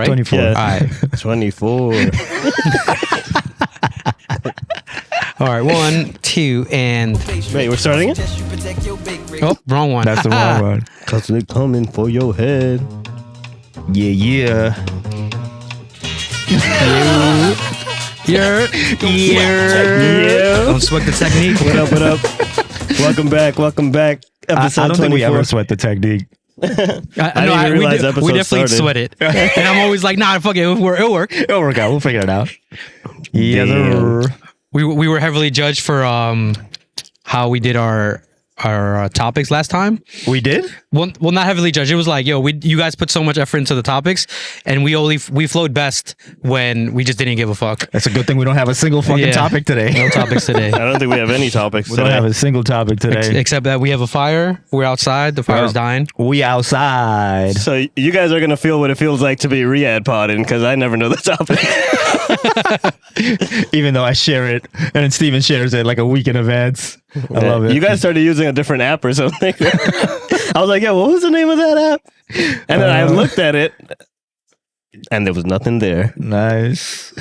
right? 24. Yeah. All right. 24. All right. 1, 2, and... Wait, we're starting it? Oh, wrong one. That's the wrong one. Cause they're coming for your head. Yeah. Yeah. Don't sweat the technique. What up, what up? Welcome back. I Episode don't think we 24. ever sweat the technique. I didn't even realize we episode definitely started. sweat it. And I'm always like, nah, fuck it. It'll work. It'll work out. We'll figure it out. Yeah. Damn. We were heavily judged for how we did our topics last time. We did? Well, not heavily judged. It was like, yo, you guys put so much effort into the topics, and we flowed best when we just didn't give a fuck. That's a good thing we don't have a single fucking topic today. No topics today. I don't think we have any topics We today. don't have a single topic today. Except that we have a fire. We're outside. The fire's dying. We outside. So you guys are going to feel what it feels like to be Riyad podding because I never know the topic. Even though I share it, and then Steven shares it like a week in advance. I love it. You guys started using a different app or something. I was like, yeah, what was the name of that app? And then I looked at it and there was nothing there. Nice.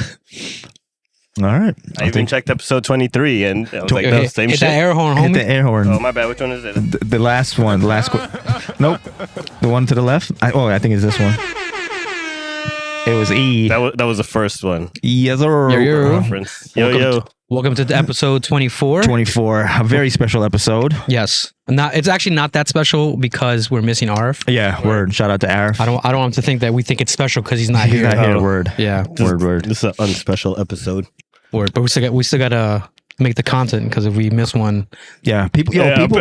All right. I even checked episode 23 and I was like, no, same Hit shit. that air horn, Hit the homie. air horn. Oh, my bad. Which one is it? The last one. Nope. The one to the left. I think it's this one. It was E. That was the first one. Yes, sir. Yo. Reference. Yo. Welcome to episode 24. 24. A very special episode. Yes. It's actually not that special because we're missing Arif. Yeah, word. Shout out to Arif. I don't want him to think that we think it's special because he's not He's here. not here. Oh. Word. Yeah. Word. This is an unspecial episode. Word. But we still gotta make the content because if we miss one, Yeah. People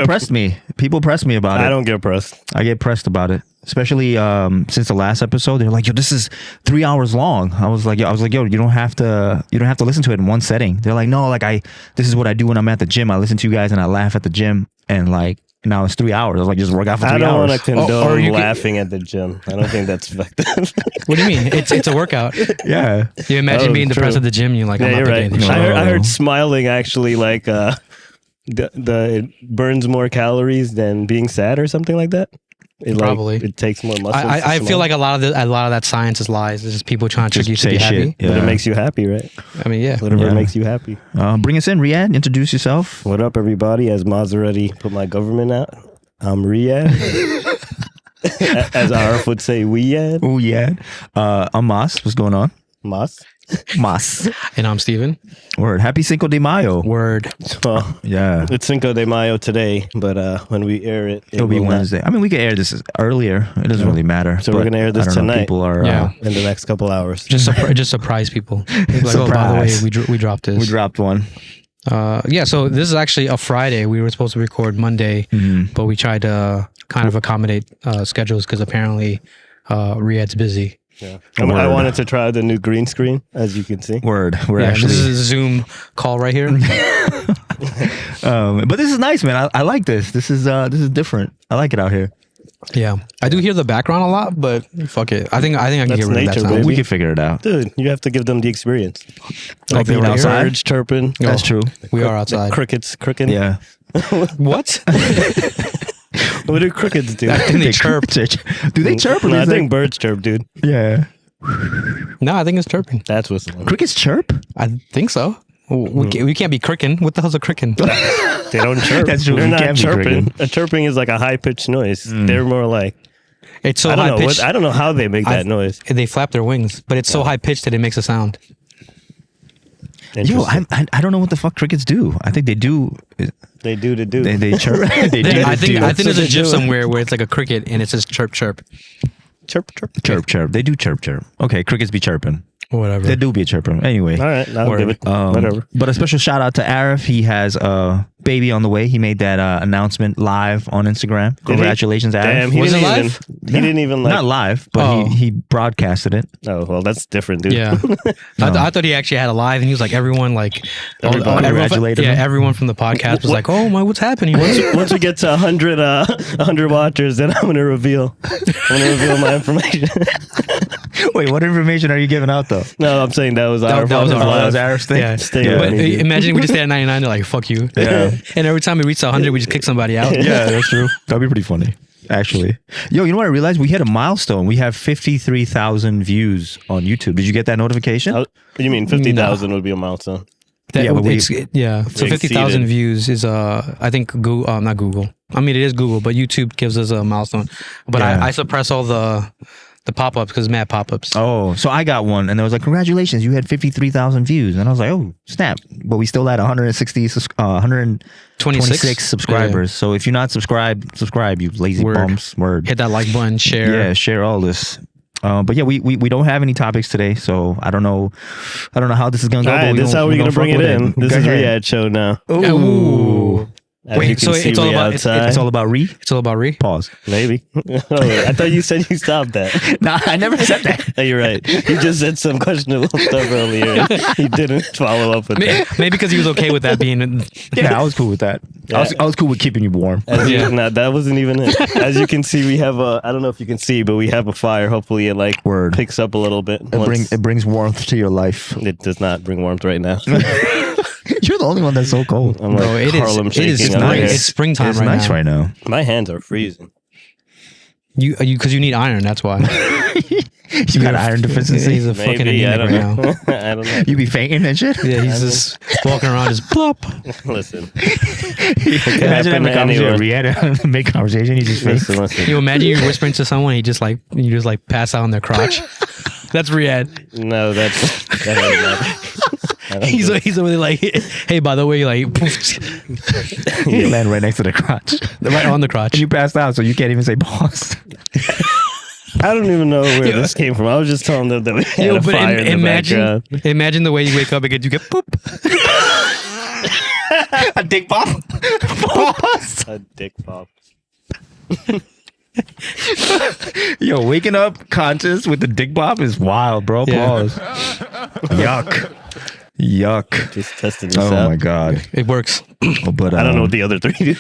pressed me. People pressed me about it. I don't get pressed. I get pressed about it, especially since the last episode. They're like, "Yo, this is 3 hours long." I was like, "Yo, you don't have to listen to it in one setting." They're like, "No, this is what I do when I'm at the gym. I listen to you guys and I laugh at the gym, and like now it's 3 hours. I was like, just work out for 3 I don't hours." want to condone Or you could- laughing at the gym. I don't think that's effective. what do you mean? It's a workout. Yeah, You imagine Oh, being depressed true. at the gym, you're like, Yeah, I'm not you're doing right. anything. No. I heard smiling actually like it burns more calories than being sad or something like that. Probably. It takes more muscles. I to feel smile. like a lot of that science is lies. It's just people trying to trick Just you to be say happy. shit. But Yeah. it makes you happy, right? I mean, yeah. Whatever Yeah. makes you happy. Bring us in, Riyad. Introduce yourself. What up, everybody? As Maz already put my government out, I'm Riyad. As Arif would say, Wead. Oh yeah. I'm Mas. What's going on? Mas. Mas. And I'm Steven. Word. Happy Cinco de Mayo. Word. Well, Yeah. it's Cinco de Mayo today, but when we air it, It'll be will not. Wednesday. I mean, we could air this earlier. It doesn't really matter. So we're but gonna air this I don't know, tonight. People are. Yeah. In the next couple hours. Just surprise people. Like, oh, by the way, Surprise. we dropped this. We dropped one. Yeah, so this is actually a Friday. We were supposed to record Monday, but we tried to kind of accommodate schedules because apparently Riyad's busy. Yeah. Word. I wanted to try the new green screen, as you can see. Word. We're Yeah, actually. this is a Zoom call right here. But this is nice, man. I like this. This is different. I like it out here. Yeah, I do hear the background a lot, but fuck it. I think I can That's get rid of nature, that sound. baby. We can figure it out. Dude, you have to give them the experience. Like being right here? outside. Birds chirping. That's true. We are outside. Crickets cricking. Yeah. What? What do crickets do? I think they chirp. Do they chirp? Or No, I is think birds chirp, dude. Yeah. No, I think it's chirping. That's whistling. Crickets chirp? I think so. We can't be cricking. What the hell's a cricking? They don't chirp. That's true. They're You not can't be chirping. cricking. A chirping is like a high pitched noise. They're more like It's so I high don't know. pitched. I don't know how they make that noise. They flap their wings, but it's so high pitched that it makes a sound. Yo, Interesting. I don't know what the fuck crickets do. I think they do. They do to do. They chirp. They do. I think That's there's what a they gif do. somewhere where it's like a cricket and it says chirp chirp. chirp chirp. Chirp chirp. They do chirp chirp. Okay, crickets be chirping. Whatever. They do be chirping. Anyway. All right, I'll give it. Whatever. But a special shout out to Arif. He has a baby on the way. He made that announcement live on Instagram. he? Congratulations, Arif. Damn, he Was didn't it even. live? He didn't even like. Not live, but Oh. he broadcasted it. Oh well, that's different, dude. Yeah, I thought he actually had a live, and he was like, everyone, like, Everybody everyone, congratulated him. everyone from the podcast was like, oh my, what's happening? Once we get to 100 watchers, then I'm gonna reveal my information. Wait, what information are you giving out though? No, I'm saying that was our. that was our That was live. Arif's thing. Yeah. Stay Yeah. with But me, dude. imagine we just stay at 99, they're like, fuck you. Yeah. And every time we reach 100, we just kick somebody out. Yeah, that's true. That'd be pretty funny. Actually, yo, you know what I realized? We hit a milestone. We have 53,000 views on YouTube. Did you get that notification? You mean 50,000 would be a milestone? Yeah, but So 50,000 views is I think Google, not Google. I mean, it is Google, but YouTube gives us a milestone. But Yeah. I suppress all the pop-ups because mad pop-ups. Oh, so I got one, and there was like, congratulations, you had 53,000 views, and I was like, oh snap! But we still had 126 subscribers. So if you're not subscribe, you lazy bums. Word. Hit that like button, share. Yeah, share all this. But yeah, we don't have any topics today, so I don't know how this is gonna go. All right, this is how we're gonna bring it in. This is Riyad show now. Ooh. Wait, so it's all about It's all about Re? It's all about Re? Pause. Maybe. I thought you said you stopped that. Nah, I never said that. Oh, you're right. You just said some questionable stuff earlier. He didn't follow up with that. Maybe because he was okay with that being. Yeah, I was cool with that. Yeah. I was cool with keeping you warm. Nah, that wasn't even it. As you can see, we have I don't know if you can see, but we have a fire. Hopefully it picks up a little bit. It brings warmth to your life. It does not bring warmth right now. You're the only one that's so cold. I'm like Harlem shaking. It's springtime It's right nice now. right now. My hands are freezing. Because you need iron, that's why. You got iron deficiency. He's a fucking Maybe, anemic right now. I don't know. You be fainting and shit. Yeah, he's just walking around just plop. Listen. Imagine having a conversation with Riyad, make conversation. You just faint. Listen. You imagine you're whispering to someone, you just pass out on their crotch. That's Riyad. No, that ain't He's really like, hey, by the way, like, You land right next to the crotch. right on the crotch. And you passed out, so you can't even say pause. I don't even know where this came from. I was just telling them that we had a fire in the background. Imagine the way you wake up and you get poop. A dick pop. Pause. A dick pop. Yo, waking up conscious with the dick pop is wild, bro. Yeah. Pause. Yuck. Just testing this Oh out. my god. It works. But I don't know what the other three do.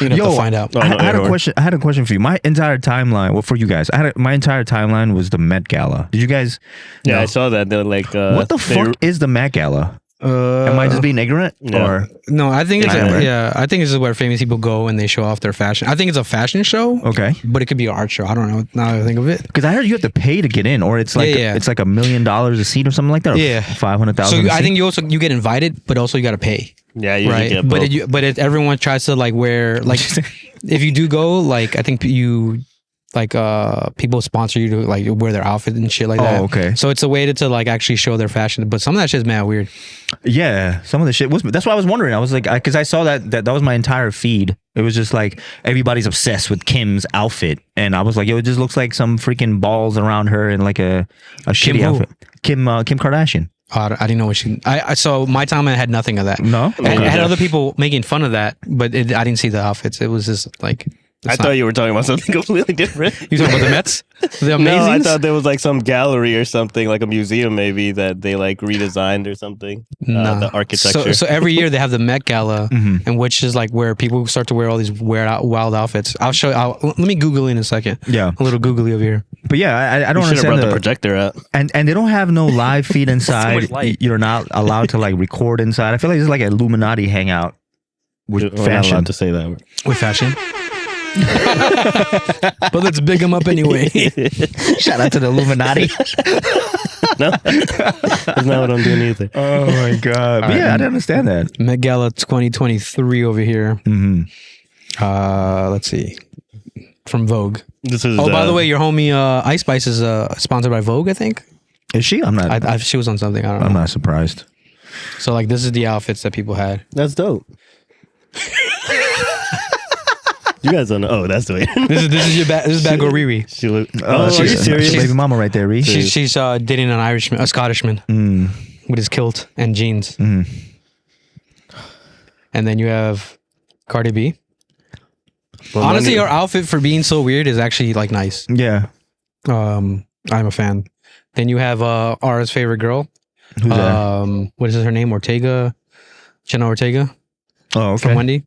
You have to find out. Oh, I no, had a error. question. I had a question for you. My entire timeline. Well, for you guys, my entire timeline was the Met Gala. Did you guys? Yeah, know? I saw that. They're like, What the fuck is the Met Gala? Am I just being ignorant? Yeah. Or No, I think it's I am, right? I think this is where famous people go and they show off their fashion. I think it's a fashion show. okay? But it could be an art show. I don't know. Now that I think of it. Because I heard you have to pay to get in, or it's like it's like $1 million a seat or something like that. Or Yeah. 500,000. So I think you get invited, but also you got to pay. Yeah, you usually Right. get both. Everyone tries to like wear like if you do go like I think you like people sponsor you to like wear their outfit and shit like that. Oh, okay. So it's a way to like actually show their fashion, but some of that shit is mad weird. Yeah, some of the shit was. That's why I was wondering. I was like, because I saw that was my entire feed. It was just like everybody's obsessed with Kim's outfit, and I was like, yo, it just looks like some freaking balls around her in like a shitty who? outfit. Kim Kardashian. I didn't know what she. I so my time I had nothing of that. No, I had other people making fun of that, but I didn't see the outfits. It was just like. I thought you were talking about something completely different. You talking about the Mets? The No, I Amazings? thought there was like some gallery or something, like a museum maybe that they like redesigned or something. Nah. The architecture. So every year they have the Met Gala, Mm-hmm. and which is like where people start to wear all these wild outfits. I'll show. Let me Google in a second. Yeah. A little googly over here. but yeah, I don't you should have understand brought the projector out. and they don't have no live feed inside. much light. You're not allowed to like record inside. I feel like it's like an Illuminati hangout with We're not fashion. allowed to say that. With fashion. But let's big them up anyway. Shout out to the Illuminati. No, that's not what I'm doing either. Oh my god! But yeah, I didn't understand that. Met Gala 2023 over here. Mm-hmm. Let's see. From Vogue. This is. Oh, by the way, your homie Ice Spice is sponsored by Vogue, I think. Is she? I'm not. She was on something. I don't know. I'm not surprised. So like this is the outfits that people had. that's dope. You guys don't know. Oh, that's the way. This is your bad. This is Bad Girl Riri. She look. Oh, are you she's serious? baby mama right there, Reese. She's dating an Irishman, a Scottishman, with his kilt and jeans. Mm. And then you have Cardi B. Well, Honestly, her outfit for being so weird is actually like nice. Yeah. I'm a fan. Then you have Ara's favorite girl. Who's that? What is her name? Jenna Ortega Oh, okay. from Wendy.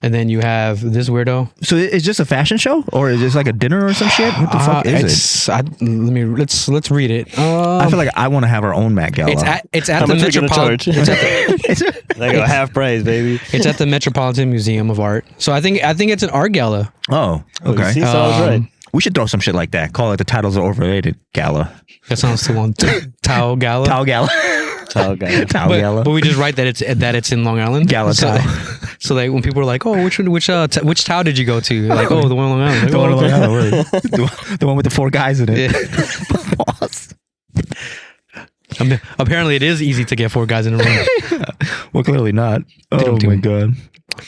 And then you have this weirdo. So it's just a fashion show, or is this like a dinner or some shit? What the fuck is it? Let's read it. I feel like I want to have our own Met Gala. It's at How the much are you gonna Metropolitan. charge? They go half price, baby. It's at the Metropolitan Museum of Art. So I think it's an art gala. Oh, okay. See, so I was right. We should throw some shit like that. Call it the Titles Are Overrated Gala. That sounds too long. Tao Gala. Tao Gala. Tall guy. Tao But Gala. we just write that it's in Long Island. Gala so, Tao. so like when people are like, oh, which Tao did you go to? Like, oh, the one on Long Island. Like, The oh, one on okay. Long Island, word. The one with the 4 guys in it. Boss. Apparently, it is easy to get 4 guys in a room. Well, clearly not. Oh my god.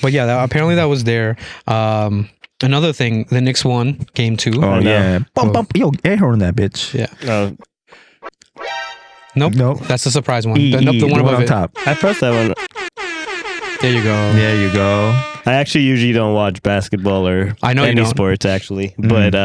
But yeah, apparently that was there. Another thing, the Knicks won game 2. Oh know. yeah. Bump, bump. Yo, air horn that bitch. Yeah. No, Nope. That's the surprise one. E, The one above on it. top. I pressed that one. There you go. There you go. I actually usually don't watch basketball or I know you any don't. sports actually, but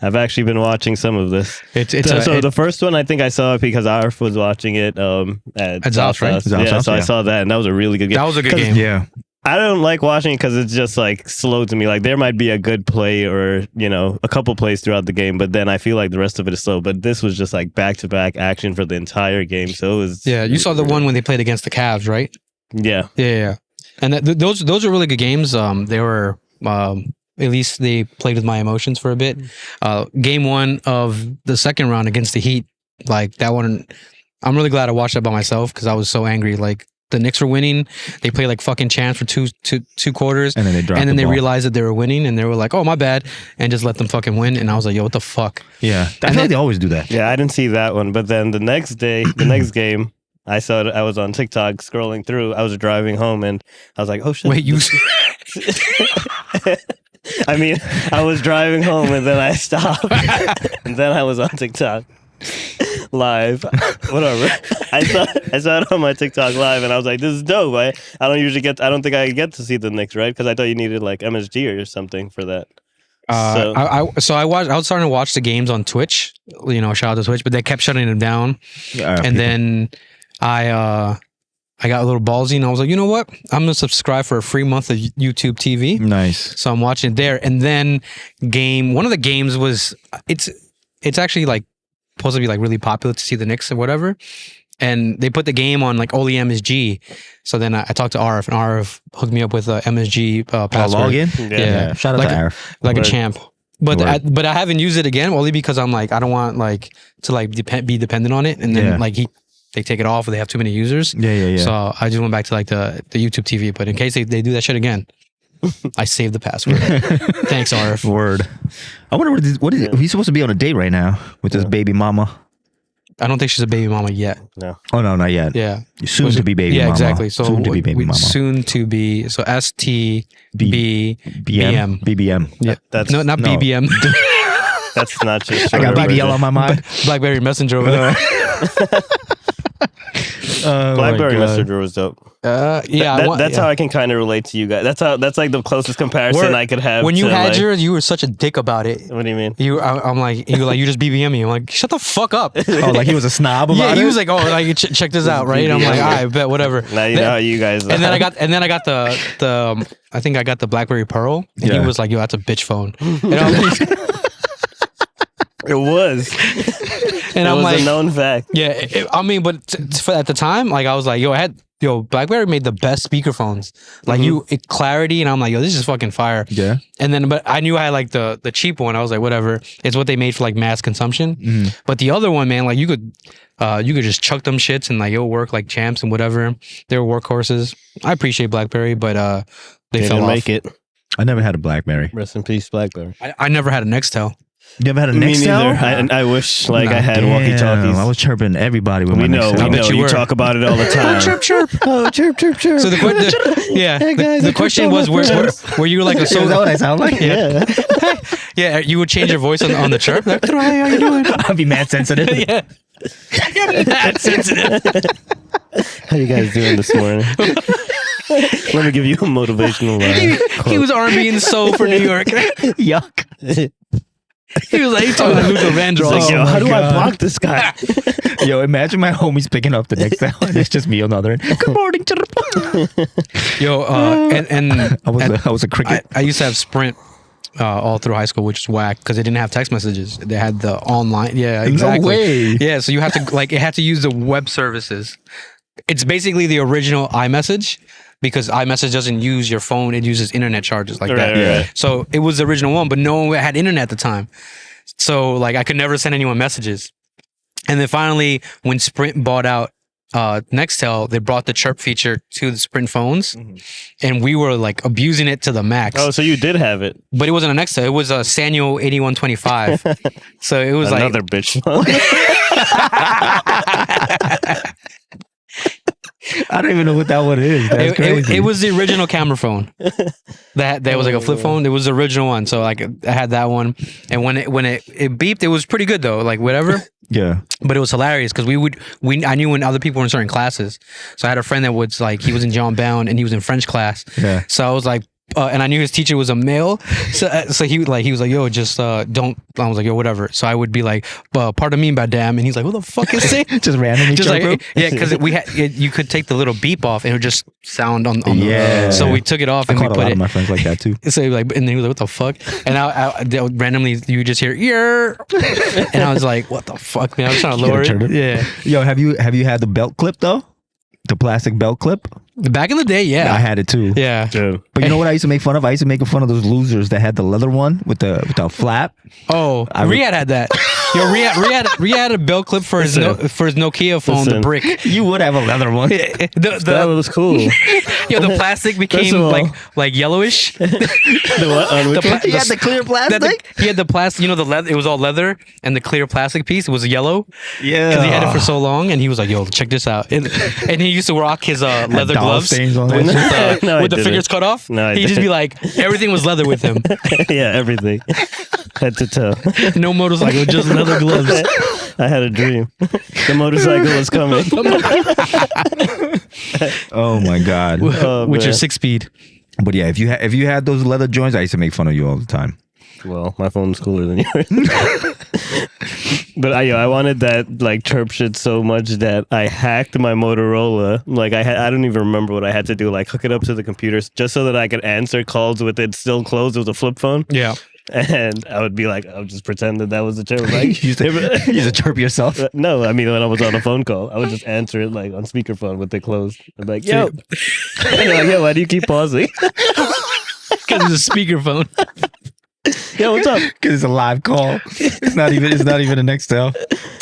I've actually been watching some of this. The first one I think I saw it because Arif was watching it at Zal's, right? House. Zal's Yeah, house, so I yeah. saw that and that was a really good game. that was a good 'Cause game. Yeah. I don't like watching it because it's just like slow to me. Like there might be a good play or a couple plays throughout the game, but then I feel like the rest of it is slow. But this was just like back to back action for the entire game, so it was. Yeah, you saw the one when they played against the Cavs, right? Yeah, Yeah. And those are really good games. They were at least they played with my emotions for a bit. Game 1 of the second round against the Heat, like that one, I'm really glad I watched that by myself because I was so angry. Like the Knicks were winning, they played like fucking champs for two quarters, And then they dropped and then the they ball. realized that they were winning, and they were like, "Oh, my bad," and just let them fucking win. And I was like, "Yo, what the fuck?" Yeah. I feel like they always do that. yeah. I didn't see that one, but then the next day, the next game. I saw it. I was on TikTok scrolling through. I was driving home and I was like, "Oh shit!" Wait, you? I mean, I was driving home and then I stopped, and then I was on TikTok live. Whatever. I saw it on my TikTok live, and I was like, "This is dope." I don't think I get to see the Knicks, right? Because I thought you needed like MSG or something for that. I was starting to watch the games on Twitch. Shout out to Twitch, but they kept shutting them down. And then I got a little ballsy and I was like, you know what? I'm gonna subscribe for a free month of YouTube TV. Nice. So I'm watching it there. And then one of the games was it's actually like supposed to be like really popular to see the Knicks or whatever. And they put the game on like only MSG. So then I talked to Arif, and Arif hooked me up with a MSG password. Login? Yeah. Shout out Like to a- Arif. Like Word. a champ. But Word. I haven't used it again only because I'm like I don't want like to like be dependent on it, and then Yeah. like they take it off or they have too many users. Yeah. So I just went back to like the YouTube TV. But in case they do that shit again, I saved the password. Thanks, Arif. Word. I wonder what is he's supposed to be on a date right now with his baby mama. I don't think she's a baby mama yet. No. Oh no, not yet. Yeah. Soon to be baby Yeah, mama. exactly. So soon to be baby mama. Soon to be. So STB BM. BBM. Yeah. That's No, not no. BBM. That's not just. I got short BBL on my mind. BlackBerry Messenger over there. Oh, BlackBerry my God. Messenger was dope. Yeah. That's how I can kind of relate to you guys. That's like the closest comparison Word. I could have. When you to, had like, yours, you were such a dick about it. What do you mean? I'm like, you were like, you just BBM me. I'm like, shut the fuck up. Oh, like he was a snob about Yeah, it? he was like, oh, like check this out, right? And I'm like, all right, bet whatever. Now you know how you guys. And then I got the I think I got the BlackBerry Pearl, and Yeah. he was like, yo, that's a bitch phone. And I'm like, It was. and It I'm was like, a known fact. yeah, I mean, but at the time, like I was like, yo, BlackBerry made the best speakerphones. Like clarity, and I'm like, yo, this is fucking fire. Yeah. And then, but I knew I had like the cheap one. I was like, whatever. It's what they made for like mass consumption. But the other one, man, like you could just chuck them shits and like it'll work like champs and whatever. They were workhorses. I appreciate BlackBerry, but they fell didn't off. make it. I never had a BlackBerry. Rest in peace, BlackBerry. I never had a Nextel. You ever had a Me Nextel? neither. I wish like Nah. I had Damn, walkie-talkies. I was chirping everybody with We my know, Nextel. we bet know. you You were. talk about it all the time. chirp. Oh, chirp, chirp, chirp. So the question was, were you like a Is that what I sound like? Yeah. yeah, you would change your voice on the chirp. Like, hey, how you doing? I'd be mad sensitive. Yeah. That's sensitive. How you guys doing this morning? Let me give you a motivational He was R&B and soul for New York. Yuck. He was like, he's talking like Luther Vandross. He's like, yo, Oh how my do I God. block this guy? Yo, imagine my homies picking up the next time. It's just me on the other end. Good morning to the. Yo, and I was a cricket. I used to have Sprint all through high school, which is whack because they didn't have text messages. They had the online. Yeah, exactly. No way. Yeah, so you have to like it had to use the web services. It's basically the original iMessage because iMessage doesn't use your phone; it uses internet charges like that. Right. So it was the original one, but no one had internet at the time. So like I could never send anyone messages. And then finally, when Sprint bought out Nextel, they brought the chirp feature to the Sprint phones, and we were like abusing it to the max. Oh, so you did have it. But it wasn't a Nextel; it was a Sanyo 8125. So it was Another bitch phone. I don't even know what that one is. That's crazy. it was the original camera phone. That was like a flip phone. It was the original one. So like I had that one, and when it beeped, it was pretty good though. Like whatever. Yeah. But it was hilarious because I knew when other people were in certain classes. So I had a friend that was like, he was in John Bound and he was in French class. Yeah. So I was like, and I knew his teacher was a male. So he was like, yo, just don't. I was like, yo, whatever. So I would be like, pardon me, madame. And he's like, what the fuck is it? Just randomly. Just like, yeah, because you could take the little beep off and it would just sound on Yeah. the. So we took it off and I we caught a put lot it. of my friends like that too. So like, and then he was like, what the fuck? And I randomly, you just hear, yeah. And I was like, what the fuck, man? I was trying to lower turn it. it. Yeah. Yo, have you had the belt clip though? The plastic belt clip? Back in the day, yeah. I had it too. Yeah. Dude. But you know what I used to make fun of? I used to make fun of those losers that had the leather one with the flap. Oh, Riyad had that. Yo, Riyad had a belt clip for his Nokia phone, the Listen. brick. You would have a leather one. That was cool. The plastic became of all- like yellowish. The what? On which The one? He had the clear plastic. He had the plastic, the leather. It was all leather, and the clear plastic piece was yellow. Yeah. Because he had it for so long, and he was like, "Yo, check this out." And he used to rock his leather doll gloves stains on with, that No, I with the didn't. fingers cut off. No, I He'd just didn't. be like, everything was leather with him. Yeah, everything. Head to toe. No motorcycle, just leather gloves. I had a dream. The motorcycle was coming. Oh my god. Oh, With your man. 6-speed. But yeah, if you had those leather joints, I used to make fun of you all the time. Well, my phone's cooler than yours. But I wanted that like chirp shit so much that I hacked my Motorola. Like I don't even remember what I had to do. Like hook it up to the computers just so that I could answer calls with it still closed. It was a flip phone. Yeah. And I would be like, I would just pretend that was a chirp. Like, You used to chirp yourself. no, I mean when I was on a phone call, I would just answer it like on speakerphone with it closed. I'd be like, yo, and they're like, yo, why do you keep pausing? Because it's a speakerphone. Yo, what's up? Because it's a live call. It's not even a Nextel.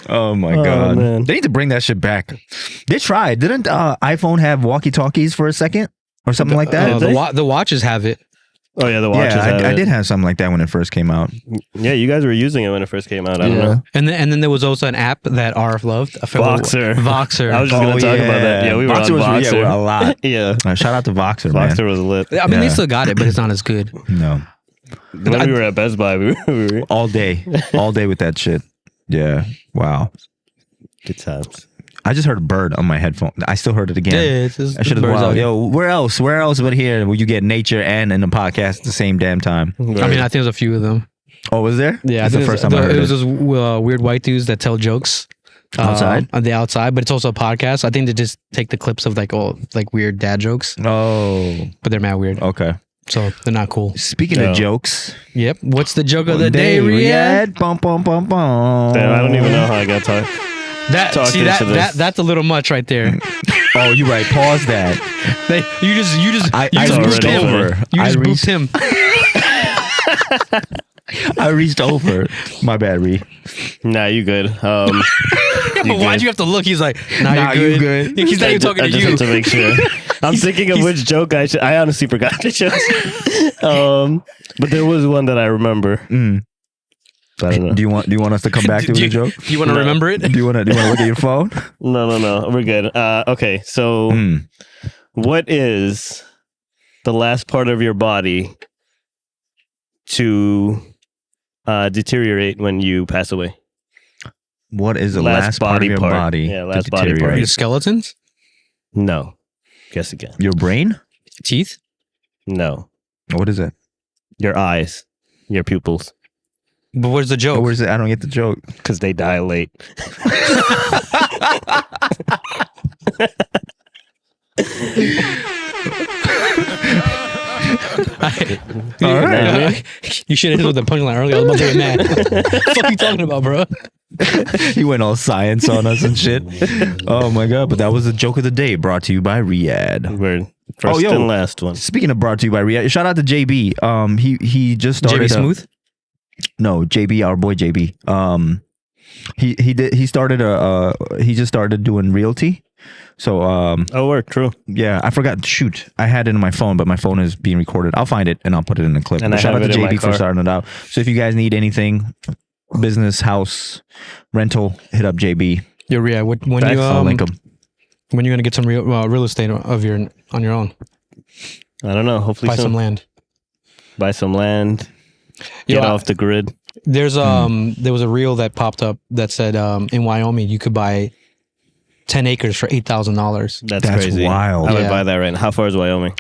Oh my god. man. They need to bring that shit back. They tried. Didn't iPhone have walkie-talkies for a second or something like that? The watches have it. Oh yeah, the watches. Yeah, have I it. did have something like that when it first came out. Yeah, you guys were using it when it first came out. I don't know. And then there was also an app that Arif loved. I forgot what- Voxer. Voxer. I was just gonna talk about that. Yeah, we were Voxer on was, Voxer. yeah, a lot. Yeah, Shout out to Voxer, man. Voxer was lit. I mean, they Yeah. still got it, but it's not as good. No, When we were at Best Buy, we were all day with that shit. Yeah, wow. good times. I just heard a bird on my headphone. I still heard it again. it's just I should have. birds Wow. out here. Yo, where else but here will you get nature and in the podcast at the same damn time? I mean, I think there's a few of them. Oh, was there? Yeah, That's I the think first time I heard it was it. those weird white dudes that tell jokes Outside? on the outside, but it's also a podcast. I think they just take the clips of like weird dad jokes, Oh, but they're mad weird, okay. so they're not cool. Speaking Yeah. of jokes, Yep. What's the joke of the day, Riyad? Bum, bum, bum, bum. Damn, I don't even know how I got talked. Talked into this. That's a little much right there. Oh, you're right. Pause that. You just I booped reached him. over. You I just reached- booped him. I reached over. My bad, Ree. Nah, you good. Why'd you have to look? He's like, nah, Nah, you're you good. good. He's not even talking I to just you. have to make sure. I'm thinking of which joke I should. I honestly forgot the joke. But there was one that I remember. Mm. I don't know. Do you want us to come back to Do the you, joke? do you want to No. remember it? Do you want to look at your phone? No. We're good. Okay. So, Mm. what is the last part of your body to deteriorate when you pass away? What is the last part of your body? Yeah, to last body part. deteriorate? Your skeletons? No. Guess again. Your brain? Teeth? No. What is it? Your eyes. Your pupils. But where's the joke? Where's it? I don't get the joke. Because they die late. All right. You should have hit with the punchline earlier. I was about to get mad. What the fuck are you talking about, bro? He went all science on us and shit. Oh my god! But that was the joke of the day, brought to you by Riyad. We're first and last one. Speaking of brought to you by Riyad, shout out to JB. He just started. JB Smooth. No, JB, our boy JB. He just started doing realty. So True. yeah, I forgot. Shoot, I had it in my phone, but my phone is being recorded. I'll find it and I'll put it in the clip. And But shout out have to it in my JB for car. starting it out. So if you guys need anything, business, house, rental, hit up JB. Yo, Riyad, when Facts, you I'll link him. when you're gonna get some real estate of your on your own? I don't know. Hopefully Buy soon. some land. Buy some land. Yo, Get off the grid. There's there was a reel that popped up that said in Wyoming you could buy 10 acres for $8,000. That's crazy. wild. I would Yeah. buy that right now. How far is Wyoming?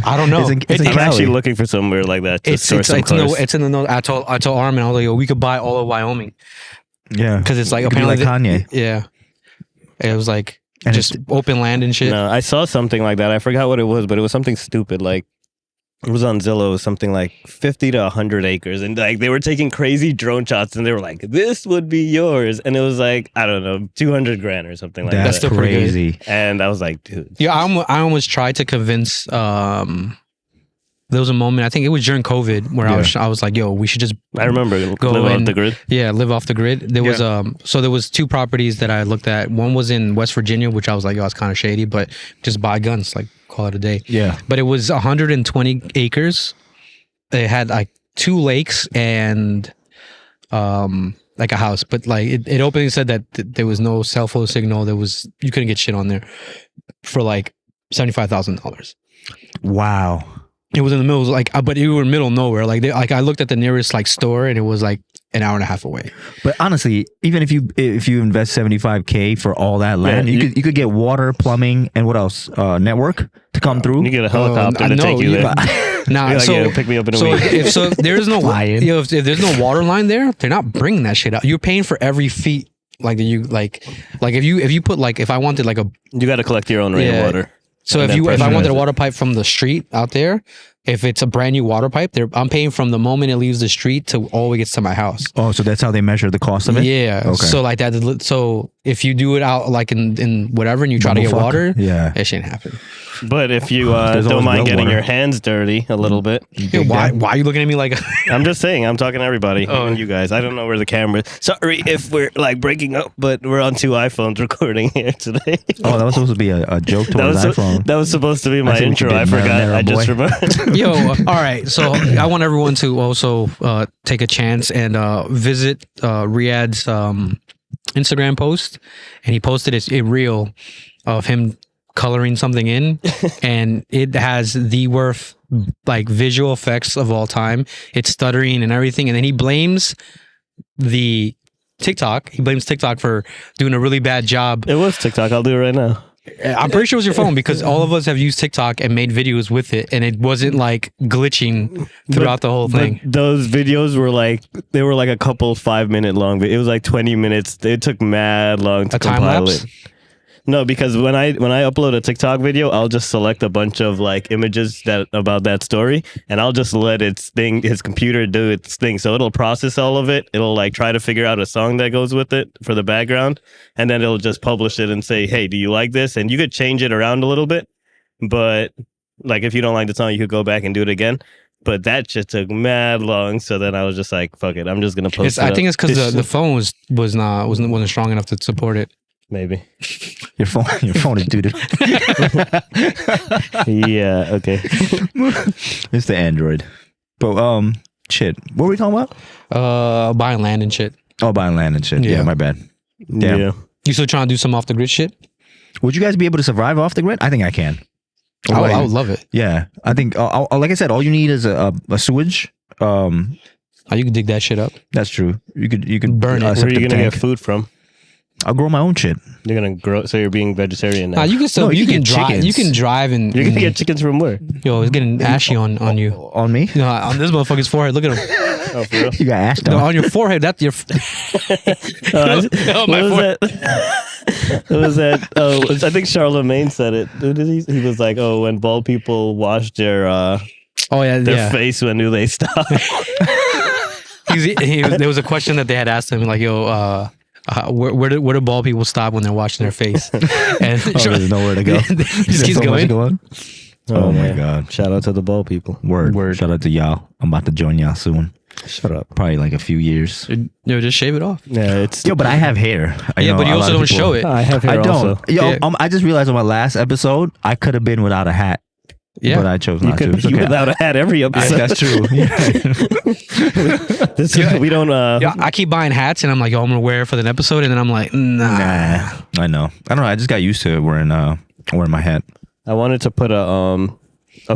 I don't know. It's in I'm Cali. actually looking for somewhere like that to store some cars. it's in the note. I told Armin, I was like, yo, we could buy all of Wyoming Yeah, because it's like It could be apparently like Kanye. yeah, it was like And just open land and shit. No, I saw something like that. I forgot what it was, but it was something stupid. Like it was on Zillow, it was something like 50 to 100 acres, and like they were taking crazy drone shots, and they were like, "This would be yours," and it was like I don't know, 200 grand or something like That's that. still pretty good. crazy. And I was like, dude, Yeah, I almost tried to convince. There was a moment, I think it was during COVID, where I was like, yo, we should just I remember Go live off in. the grid. live off the grid. There was so there was two properties that I looked at. One was in West Virginia, which I was like, yo, it's kind of shady, but just buy guns, like call it a day. Yeah. But it was 120 acres. It had like 2 lakes and like a house, but like it openly said that there was no cell phone signal. You couldn't get shit on there for like $75,000. Wow. It was in the middle, like, but you were in the middle of nowhere. Like, I looked at the nearest like store, and it was like an hour and a half away. But honestly, even if you invest $75K for all that land, Yeah, you could get water, plumbing, and what else? Network to come through. You get a helicopter I to know, take you there. Nah, You're like, so yeah, pick me up in a so week. if there is no Flying. if there's no water line there, they're not bringing that shit out. You're paying for every feet. Like you like if you put like if I wanted like a You got to collect your own Yeah. rainwater. so And if then I pressurize wanted a it. water pipe from the street out there, if it's a brand new water pipe, I'm paying from the moment it leaves the street to all it gets to my house. Oh, so that's how they measure the cost of it? Yeah. Okay. So like that. So if you do it out like in whatever, and you try to get Bumblefuck? water, Yeah. that shouldn't happen. But if you There's don't always mind well getting water. your hands dirty a little bit, Yeah, why are you looking at me like? I'm just saying, I'm talking to everybody, Oh. even you guys. I don't know where the camera. Sorry if we're like breaking up, but we're on 2 iPhones recording here today. Oh, that was supposed to be a joke that towards was iPhone. that was supposed to be I my see what you intro. did, I forgot. Marinara I just boy. remembered. Yo, all right. So I want everyone to also take a chance and visit Riyad's Instagram post, and he posted a reel of him coloring something in, and it has the worst like visual effects of all time. It's stuttering and everything, and then he blames the TikTok. He blames TikTok for doing a really bad job. It was TikTok. I'll do it right now. I'm pretty sure it was your phone because all of us have used TikTok and made videos with it, and it wasn't like glitching throughout the whole thing. But those videos were like a couple 5-minute long. But it was like 20 minutes. It took mad long to A time compile lapse? it. No, because when I upload a TikTok video, I'll just select a bunch of like images about that story, and I'll just let his computer do its thing. So it'll process all of it. It'll like try to figure out a song that goes with it for the background, and then it'll just publish it and say, "Hey, do you like this?" And you could change it around a little bit, but like if you don't like the song, you could go back and do it again. But that just took mad long. So then I was just like, "Fuck it, I'm just gonna post it." I think it's because It's- the phone wasn't strong enough to support it. maybe. Your phone is doo-doo. Yeah. Okay. It's the Android. But shit. What were we talking about? Buying land and shit. Oh, buying land and shit. Yeah, Yeah. my bad. Damn. Yeah. You still trying to do some off the grid shit? Would you guys be able to survive off the grid? I think I can. I would love it. Yeah, I think. Like I said, all you need is a sewage. You can dig that shit up. That's true. You could Burn it. Where are you septic gonna tank. get food from? I'll grow my own shit. You're gonna grow, so you're being vegetarian now. Nah, you can still No, you you can get drive. chickens. You can drive and You're gonna get chickens from where? yo, it's getting ashy on you. On me? No, on this motherfucker's forehead. Look at him. Oh, for real? You got ash No, down. on your forehead. That's your. Oh, my what was forehead. that? What was that? Oh, I think Charlemagne said it. Who did he? He was like, "Oh, when bald people wash their Oh yeah, yeah. face, when do they stop?" There was a question that they had asked him, like, "Yo, where do bald people stop when they're washing their face?" And There's nowhere to go. just keeps going. Oh my man. god. Shout out to the bald people. Word. Shout out to y'all. I'm about to join y'all soon. Shut up. Probably like a few years. Yo, just shave it off. Yeah, it's Yo, but I have hair. Yeah, but you also don't show it. I have hair I don't. also. Yo, Yeah. I just realized on my last episode, I could have been without a hat. Yeah. But I chose You not to. could It's be okay. without a hat every episode. That's true. Yeah. This is, we don't. Yeah, I keep buying hats, and I'm like, "Yo, I'm gonna wear it for the episode," and then I'm like, "Nah." Nah. I know. I don't know. I just got used to wearing my hat. I wanted to put a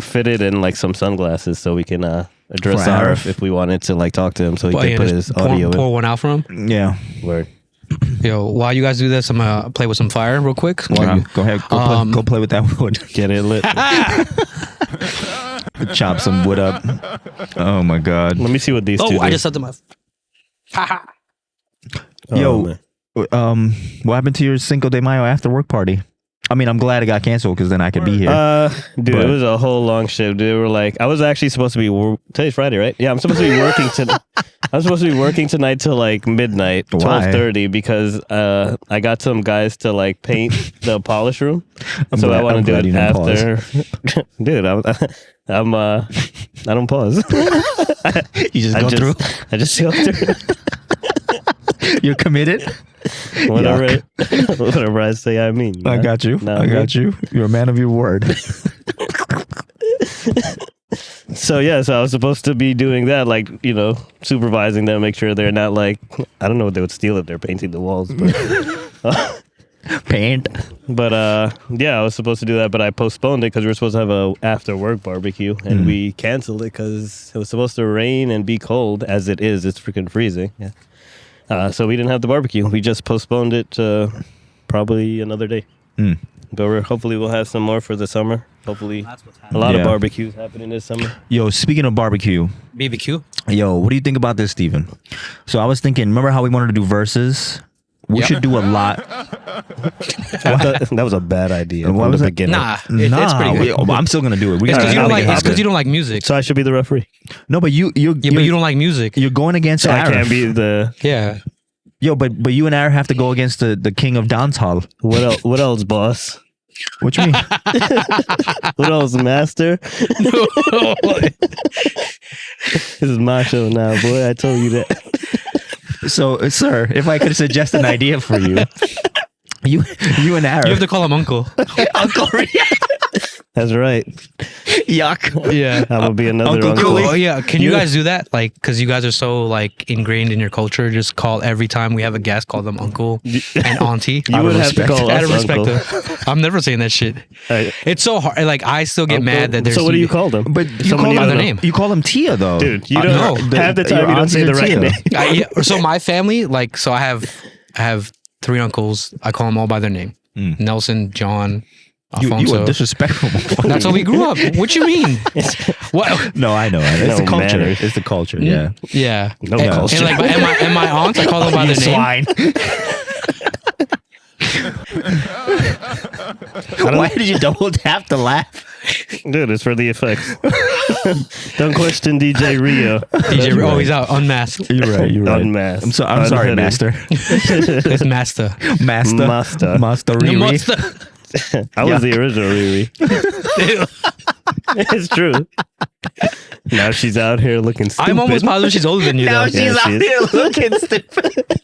fitted and like some sunglasses so we can address For Arif Arif? if we wanted to like talk to him so he Well, can yeah, put just his audio pour one out for him. Yeah. in. Word. Yo, while you guys do this, I'm gonna play with some fire real quick. Wow. Go ahead. Go play with that wood. Get it lit. Chop some wood up. Oh my god. Let me see what these two Oh, do. I just said to my. Oh, Yo, man. what happened to your Cinco de Mayo after work party? I mean, I'm glad it got canceled because then I could be here. Dude, But- it was a whole long shift. They were like, I was actually supposed to be. Today's Friday, right? Yeah, I'm supposed to be working tonight. I'm supposed to be working tonight till like midnight, Why? 12:30, because I got some guys to like paint the polish room. So I want to do glad it you didn't after. Dude, I don't pause. You just I go through. I just go through. You're committed. Whatever, whatever I say, I mean. I got you. Nah, I got you. You're a man of your word. So yeah, so I was supposed to be doing that, like, you know, supervising them, make sure they're not like, I don't know what they would steal if they're painting the walls, but Paint. but yeah, I was supposed to do that, but I postponed it because we were supposed to have a after work barbecue, and we canceled it because it was supposed to rain and be cold, as it is. It's freaking freezing. Yeah. So we didn't have the barbecue. We just postponed it to probably another day. Mm. But hopefully we'll have some more for the summer. Hopefully a lot Yeah. of barbecues happening this summer. Yo, speaking of barbecue, BBQ. yo, what do you think about this, Steven? So I was thinking, remember how we wanted to do verses? We Yeah. should do a lot. That was a bad idea What from was the it? beginning. Nah, it's pretty good. I'm still gonna do it. We It's gotta because you Alright, don't I'll like. get It's because it. you don't like music. So I should be the referee. No, but you Yeah, but you don't like music. you're going against So I Arif. can't be the Yeah. Yo, but you and Arif have to go against the king of dancehall. what else? What else, boss? What you mean? What else, master? This is my show now, boy. I told you that. So, sir, if I could suggest an idea for you, you and Arif. You have to call him uncle. Uncle Riyad. That's right. Yuck. Yeah. I'm gonna be another Uncle uncle. Cooley. Oh yeah, can you guys do that? Like, because you guys are so like ingrained in your culture, just call every time we have a guest, call them uncle and auntie. You Out would of have to respect. call Out us of respect, uncle. though. I'm never saying that shit. Hey, It's so hard. Like, I still get uncle. mad that there's. So what do you call them? But you Someone call you by don't their know. name. You call him Tia, though. Dude, you No, don't. Half the time your you don't say the aunties are right Tia. name. So my family, like, so I have 3 uncles. I call them all by their name: Nelson, John, You Alfonso. are disrespectful. That's how we grew up. What you mean? What? No, I know. It's No the culture. manners. It's the culture. Yeah. Yeah. No and, culture. And like, and my aunts, I call them by You their name. swine. Why did you double tap to laugh? Dude, it's for the effects. Don't question DJ Rio. DJ, oh, he's out unmasked. You're right. You're right. Unmasked. I'm sorry, Unhooded. Master. It's Master. Master. Master. Master No, Riri. Master. I was the original Riri. It's true. Now she's out here looking stupid. I'm almost positive she's older than you, though. she's out she is. here looking stupid.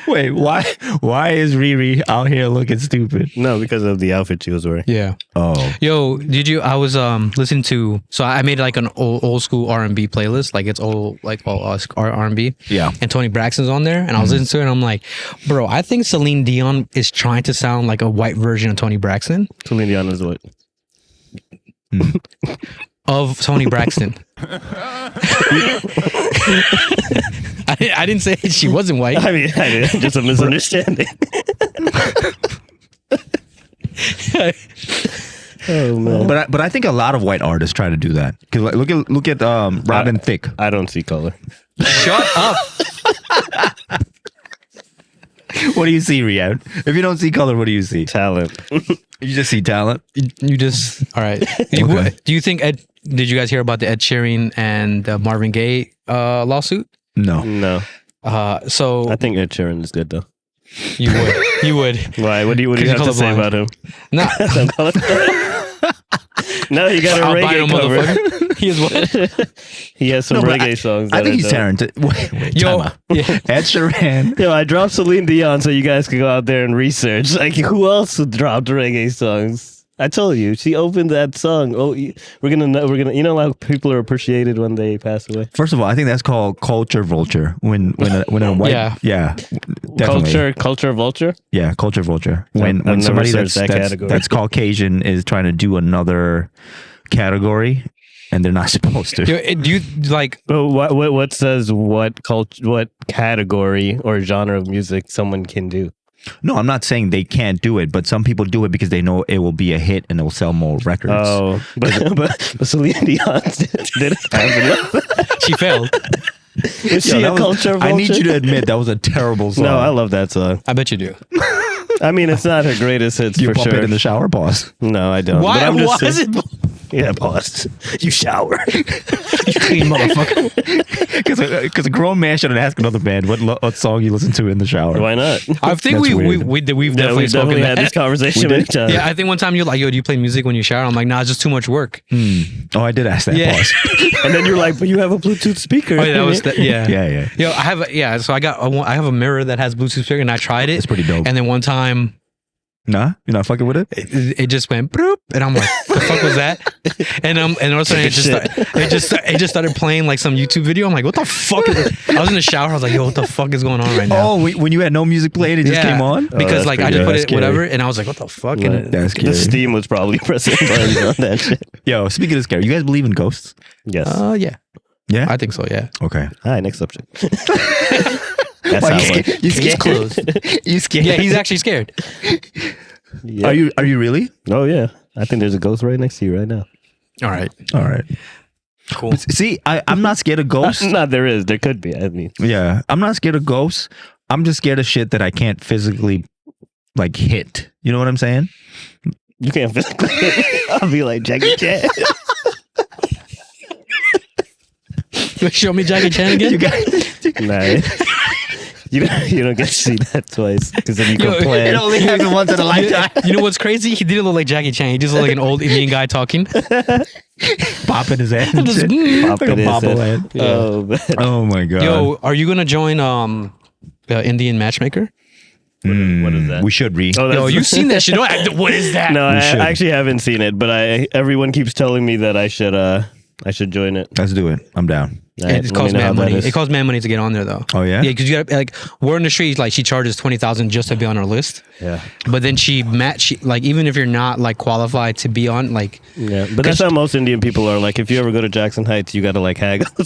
Wait, why is Riri out here looking stupid? No, because of the outfit she was wearing. Yeah. Oh. Yo, did you? I was listening to. So I made like an old school R&B playlist. Like it's all like all R&B. Yeah. And Tony Braxton's on there, and I was listening to it, and I'm like, bro, I think Celine Dion is trying to sound like a white version of Tony Braxton. Celine Dion is what? Of Tony Braxton. I didn't say she wasn't white. I mean, just a misunderstanding. Oh man! But I think a lot of white artists try to do that. Cause like, look at Robin Thicke. I don't see color. Shut up. What do you see, Riyad? If you don't see color, what do you see? Talent. You just see talent. You just all right. Okay. Do you think did you guys hear about the Ed Sheeran and Marvin Gaye lawsuit? No. No, So I think Ed Sheeran is good though. you would. Why? What do you Because have you're to say colorblind. about him? Nah. No, he got a Albino reggae cover. motherfucker. He is what? He has some No, but reggae songs. I that think are he's dope. talented. Wait, Yo, time out. yeah. Ed Sheeran. Yo, I dropped Celine Dion so you guys could go out there and research. Like, who else dropped reggae songs? I told you, she opened that song. Oh, we're gonna. You know how people are appreciated when they pass away. First of all, I think that's called culture vulture. When a white Yeah. definitely. Culture vulture. Yeah, culture vulture. I've When never somebody searched that category. that's Caucasian is trying to do another category and they're not supposed to. Yo, do you like? But what says what category or genre of music someone can do? No, I'm not saying they can't do it, but some people do it because they know it will be a hit and it will sell more records. Oh, but Celine Dion didn't have enough. She failed. Is she a culture vulture? I need you to admit that was a terrible song. No, I love that song. I bet you do. I mean, it's not her greatest hits You for bump sure. it in the shower, boss. No, I don't. Why? But I'm just Why is saying- it? Yeah, pause. You shower. You clean motherfucker. Because a grown man shouldn't ask another man what song you listen to in the shower. Why not? I think That's we've weird. definitely We've spoken definitely had that. this conversation many times. Yeah, I think one time you're like, yo, do you play music when you shower? I'm like, nah, it's just too much work. Oh, I did ask that, Yeah. boss. And then you're like, but you have a Bluetooth speaker. Oh, yeah, that was that. Yeah. Yeah. Yo, so I have a mirror that has Bluetooth speaker and I tried it. It's pretty dope. And then one time Nah, you're not fucking with it? it just went broop, and I'm like, the fuck was that? And all of a sudden it just started playing like some YouTube video. I'm like, what the fuck? I was in the shower. I was like, yo, what the fuck is going on right now? Oh, when you had no music playing, it just came on? Because that's like I pretty just good. put That's it scary. whatever, and I was like, what the fuck? Right. And That's The scary. Steam was probably pressing buttons on that shit. Yo, speaking of scary, you guys believe in ghosts? Yes. yeah, Yeah? I think so. Yeah. Okay. All right, next subject. That's Why, how you much. scared? You Case scared? closed. You scared? Yeah, he's actually scared. Yeah. Are you really? Oh yeah. I think there's a ghost right next to you right now. All right, All right. cool. See, I'm not scared of ghosts. No, there is. There could be. I mean, Yeah, I'm not scared of ghosts. I'm just scared of shit that I can't physically like hit. You know what I'm saying? you can't physically. I'll be like Jackie Chan. Show me Jackie Chan again. You got Nah. You don't get to see that twice because then you Yo, complain. it only happens once in a lifetime. You know what's crazy? He didn't look like Jackie Chan. He just looked like an old Indian guy talking. Popping his head. and Just, shit. mm. Like a bobblehead. Oh man. Oh my god. Yo, are you gonna join Indian Matchmaker? What is that? We should re. Oh, Yo, you've seen that shit? What is that? No, I should. actually haven't seen it, but everyone keeps telling me that I should join it. Let's do it. I'm down. It costs mad money. It costs mad money to get on there, though. Oh yeah. Yeah, because you got like we're in the street. Like she charges $20,000 just to be on our list. Yeah. But then she like even if you're not like qualified to be on, like Yeah, but that's how most Indian people are. Like, if you ever go to Jackson Heights, you got to like haggle.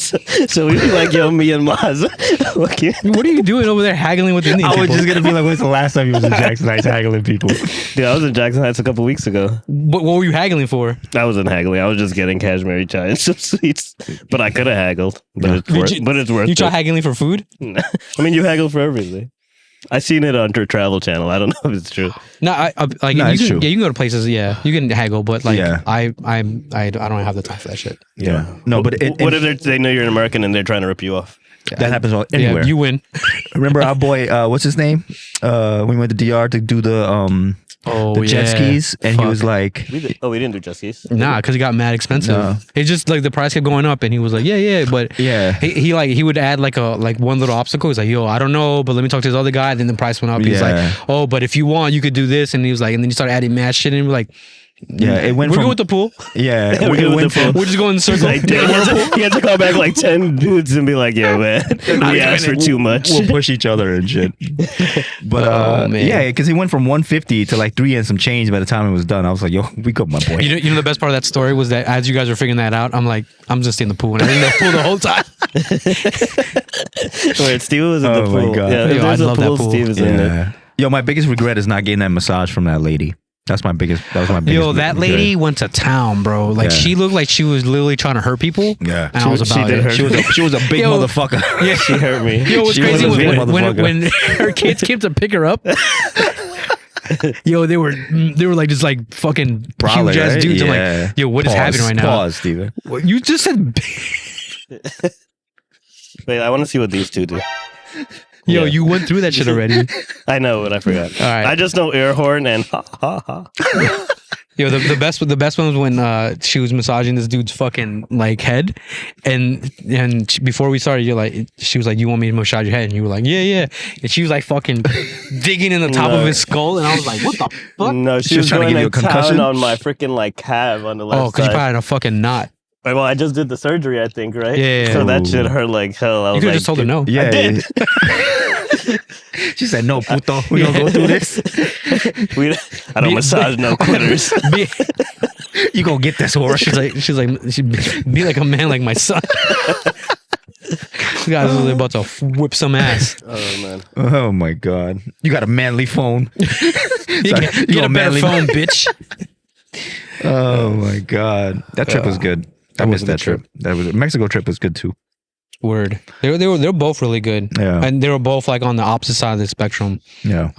So we'd be like, yo, me and Maz. Okay. what are you doing over there haggling with Indian I was people? just gonna be like, when's the last time you was in Jackson Heights haggling people? Dude, I was in Jackson Heights a couple weeks ago. What were you haggling for? I wasn't haggling. I was just getting cashmere chai and some sweets. But I could have haggled. But it's worth You it. try haggling for food? I mean, you haggle for everything. I seen it on your Travel Channel. I don't know if it's true. No, like No, you it's can, true. yeah, you can go to places. Yeah, you can haggle, but like Yeah. I don't have the time for that shit. Yeah. No, but What if they know you're an American and they're trying to rip you off? that happens anywhere. Yeah, you win. Remember our boy, what's his name? We went to DR to do the jet skis, and he Fuck. was like, We didn't do jet skis. Nah, because it got mad expensive. No. It's just like the price kept going up, and he was like, yeah, but Yeah. he would add like one little obstacle. He's like, yo, I don't know, but let me talk to this other guy. And then the price went up. He's Yeah. like, oh, but if you want, you could do this. And he was like, and then he started adding mad shit, and he was like, Yeah, it went We're from going with the pool. yeah. We're It going with went the pool. from We're just going in He's circles. like, damn, he had to call back like 10 dudes and be like, yo, man, we asked for too much. We'll push each other and shit. But Oh, man. yeah, because he went from 150 to like 3 and some change by the time it was done. I was like, yo, we got my boy. You know the best part of that story was that as you guys were figuring that out, I'm like, I'm just in the pool, and I was in the pool the whole time. Wait, Steve was in the Oh my pool. God. Yeah, Yo, if I there's a love that pool, pool. Steve is in there. Yeah. Yo, my biggest regret is not getting that massage from that lady. That was my biggest Yo, that lady regret. went to town, bro. Like Yeah. she looked like she was literally trying to hurt people. Yeah. and I was She about did it. hurt She was a big Yo. motherfucker. Yeah, She hurt me. Yo, what's She crazy was a was big when motherfucker. her kids came to pick her up. Yo, they were like just like fucking Probably, huge ass right? dudes. I'm Yeah. like, yo, what is Pause, happening right now? Pause, Steven. What, you just said, Wait, I want to see what these two do. yo, Yeah. you went through that shit already. I know, but I forgot. All right. I just know air horn and ha ha ha. Yo, the best one was when she was massaging this dude's fucking like head, and before we started, she was like, "You want me to massage your head?" And you were like, "Yeah." And she was like fucking digging in the top of his skull, and I was like, "What the fuck?" No, she was was trying to going give you to a concussion? town on my freaking like calf on the left Oh, because you side. probably had a fucking knot. Well, I just did the surgery, I think, right? Yeah. So that Ooh. shit hurt like hell. I You was could have like, just told her no. Yeah. I did. She said, "No, puto, we gonna go through this. I don't massage no quitters. Be, You gonna get this horse." she'd be like a man like my son. This guy's really about to whip some ass. Oh man. Oh my god, you got a manly phone. You get a better phone, bitch. Oh my god, that trip was good. I was missed a that good trip. That was Mexico trip was good too. Word. They were both really good. Yeah. And they were both like on the opposite side of the spectrum. Yeah,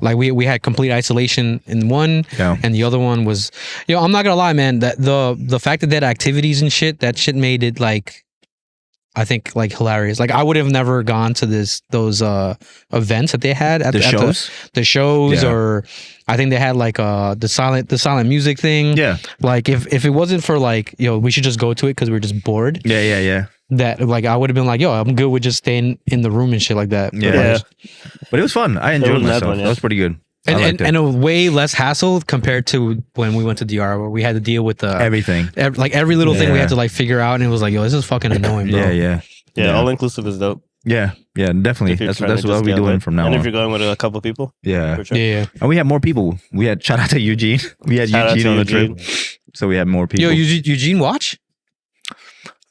Like we had complete isolation in one, Yeah. and the other one was, I'm not gonna lie, man. That the fact that they had activities and shit, that shit made it like, I think like hilarious. Like I would have never gone to those events that they had at the shows. the shows, Yeah. or I think they had like the silent music thing. Yeah, Like if it wasn't for like, we should just go to it because we are just bored. yeah. That like I would have been like, I'm good with just staying in the room and shit like that. Yeah. Yeah. But it was fun. I enjoyed wasn't that myself. one, yeah. That was pretty good. I And, liked and, it. and a way less hassle compared to when we went to DR, where we had to deal with Everything. like every little thing we Yeah. had to like figure out, and it was like, this is fucking annoying, bro. Yeah. Yeah, all inclusive is dope. Yeah, definitely. If you're That's trying to what just we're get doing lit. from now And if on. you're going with a couple people, Yeah, for sure. Yeah. and we had more people. We had shout out to Eugene. We had Shout out Eugene to on the Eugene. trip, so we had more people. Yo, Eugene, watch.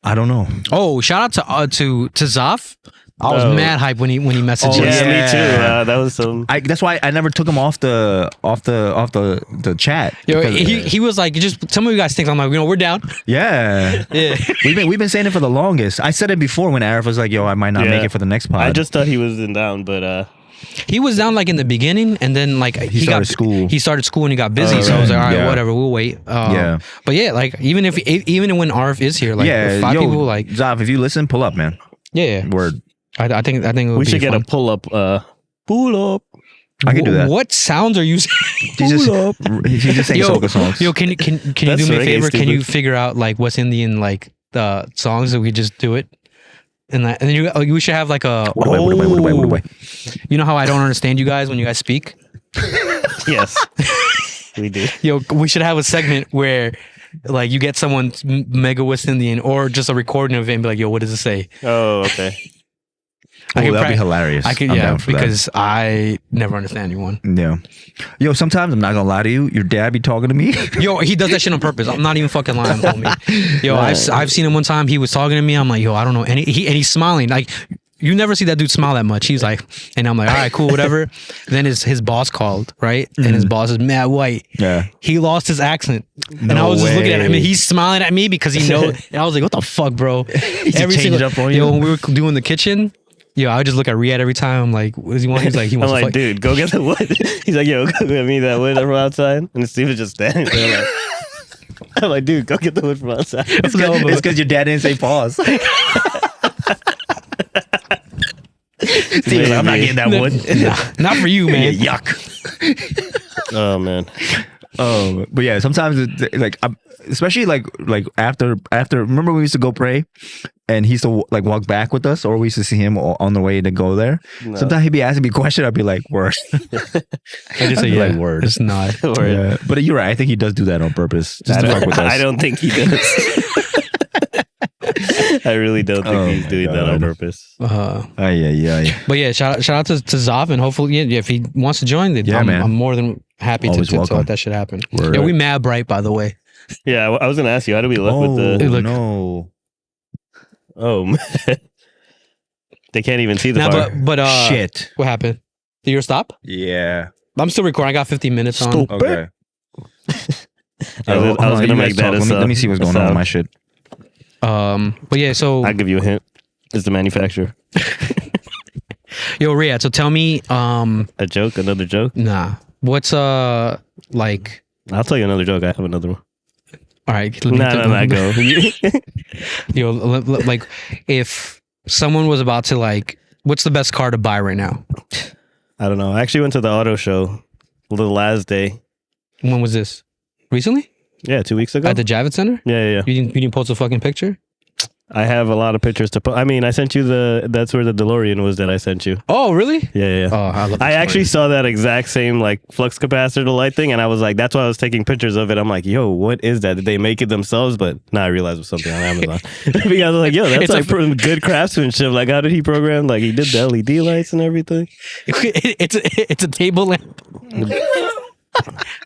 I don't know. Oh, shout out to Zaf. I was Oh. mad hype when he messaged Oh, us. Yeah, yeah. me too. That was some. That's why I never took him off the chat. Yo, because- he was like, just tell me what you guys think. I'm like, we're down. yeah. Yeah. We've been saying it for the longest. I said it before when Arif was like, "Yo, I might not Yeah. make it for the next pod." I just thought he wasn't down, but He was down like in the beginning, and then like he started school. He started school and he got busy, Oh, so I was like, right. all right, Yeah. whatever, we'll wait. Yeah. But yeah, like even when Arif is here, like yeah, if 5 yo, people, like Zav, if you listen, pull up, man. yeah. Word. I think it would we be should get fun. a pull up. Pull up. I can do that. What sounds are you saying? He's just saying Yo, soca songs. Yo, can you do That's me a reggae, favor? Can stupid. you figure out like West Indian like the songs that we just do it? And then we should have like a. What away. You know how I don't understand you guys when you guys speak? Yes, we do. Yo, we should have a segment where like you get someone mega West Indian or just a recording of it and be like, yo, what does it say? Oh, okay. I can that'd be pra- hilarious. I could, I'm yeah, down for that. because I never understand anyone. Yeah. Yo, sometimes I'm not gonna lie to you. Your dad be talking to me. Yo, he does that shit on purpose. I'm not even fucking lying, homie. Yo, I've seen him one time. He was talking to me. I'm like, yo, I don't know. And he's smiling. Like, you never see that dude smile that much. He's like, and I'm like, all right, cool, whatever. Then his boss called, right? And his boss is mad white. Yeah. He lost his accent. And No I was just looking at him way. and he's smiling at me because he knows. And I was like, what the fuck, bro? changed it up on you? Yo, when we were doing the kitchen, yo, I would just look at Riyad every time. I'm like, what does he want? He's like, he I'm wants to like, fuck. dude, go get the wood. He's like, yo, go get me that wood from outside. And Steven's just standing there. I'm like, dude, go get the wood from outside. It's because your dad didn't say pause. Steven's like, I'm not getting that wood. Not for you, man. Yuck. Oh man. Oh, but yeah, sometimes like especially like after. Remember we used to go pray, and he used to like walk back with us, or we used to see him on the way to go there. No. Sometimes he'd be asking me a question. I'd be like, "Word." I just say I'd be yeah. like, "Word." It's not. Yeah, but you're right. I think he does do that on purpose, just to fuck with us. I don't think he does. I really don't think he's doing that on purpose. Yeah. But yeah, shout out to Zaf, and hopefully, yeah, if he wants to join, then Yeah, man. I'm more than happy Always to welcome. let that shit happen. Word. Yeah, we mad bright, by the way. Yeah, I was gonna ask you, how do we look with the? Look. No. Oh, man. They can't even see the Nah, bar. but Shit. what happened? Did you stop? Yeah. I'm still recording. I got 15 minutes on. Stop. Okay. I was gonna make that. Let me see what's going on with my shit. But yeah, so I'll give you a hint. It's the manufacturer. yo, Riyad, so tell me, A joke? Another joke? nah, what's like? I'll tell you another joke. I have another one. All right, No, go. Yo, like, if someone was about to like, what's the best car to buy right now? I don't know. I actually went to the auto show the last day. When was this? Recently? Yeah, 2 weeks ago. At the Javits Center? Yeah. You didn't post a fucking picture? I have a lot of pictures to put. I mean, I sent you that's where the DeLorean was that I sent you. Oh, really? Yeah. Oh, I love I that actually story. saw that exact same like flux capacitor light thing, and I was like, that's why I was taking pictures of it. I'm like, yo, what is that? Did they make it themselves? But now I realized it was something on Amazon. Because I was like, yo, that's It's like good craftsmanship. Like, how did he program? Like, he did the LED lights and everything. It's a table lamp.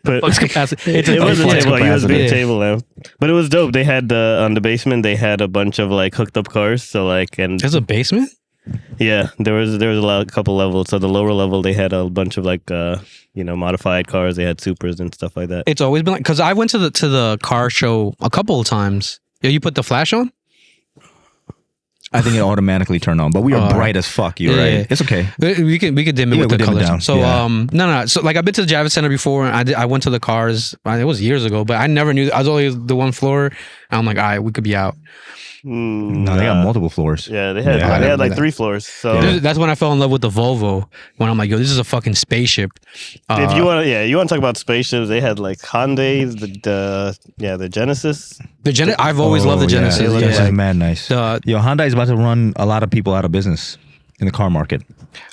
But Flux capacitor. it was a flux table, capacitor. USB Yeah. table lamp. But it was dope. They had on the basement. They had a bunch of like hooked up cars. So like, and There's a basement? yeah, there was a couple levels. So the lower level, they had a bunch of like modified cars. They had supers and stuff like that. It's always been like, because I went to the car show a couple of times. Yo, you put the flash on? I think it automatically turned on, but we are bright as fuck. You're right. Yeah. It's okay. We could dim it Yeah, with we the dim it colors. down. So Yeah. no. So like I've been to the Javits Center before. And I went to the cars. It was years ago, but I never knew. I was only the one floor. And I'm like, all right, we could be out. No, they got multiple floors. Yeah, they had Yeah. they had like 3 floors. So That's when I fell in love with the Volvo. When I'm like, yo, this is a fucking spaceship. if you want to talk about spaceships, they had like Hyundai, the Genesis. I've always loved the Genesis. Yeah. Genesis Yeah. is mad nice. The- Yo, Hyundai is about to run a lot of people out of business in the car market.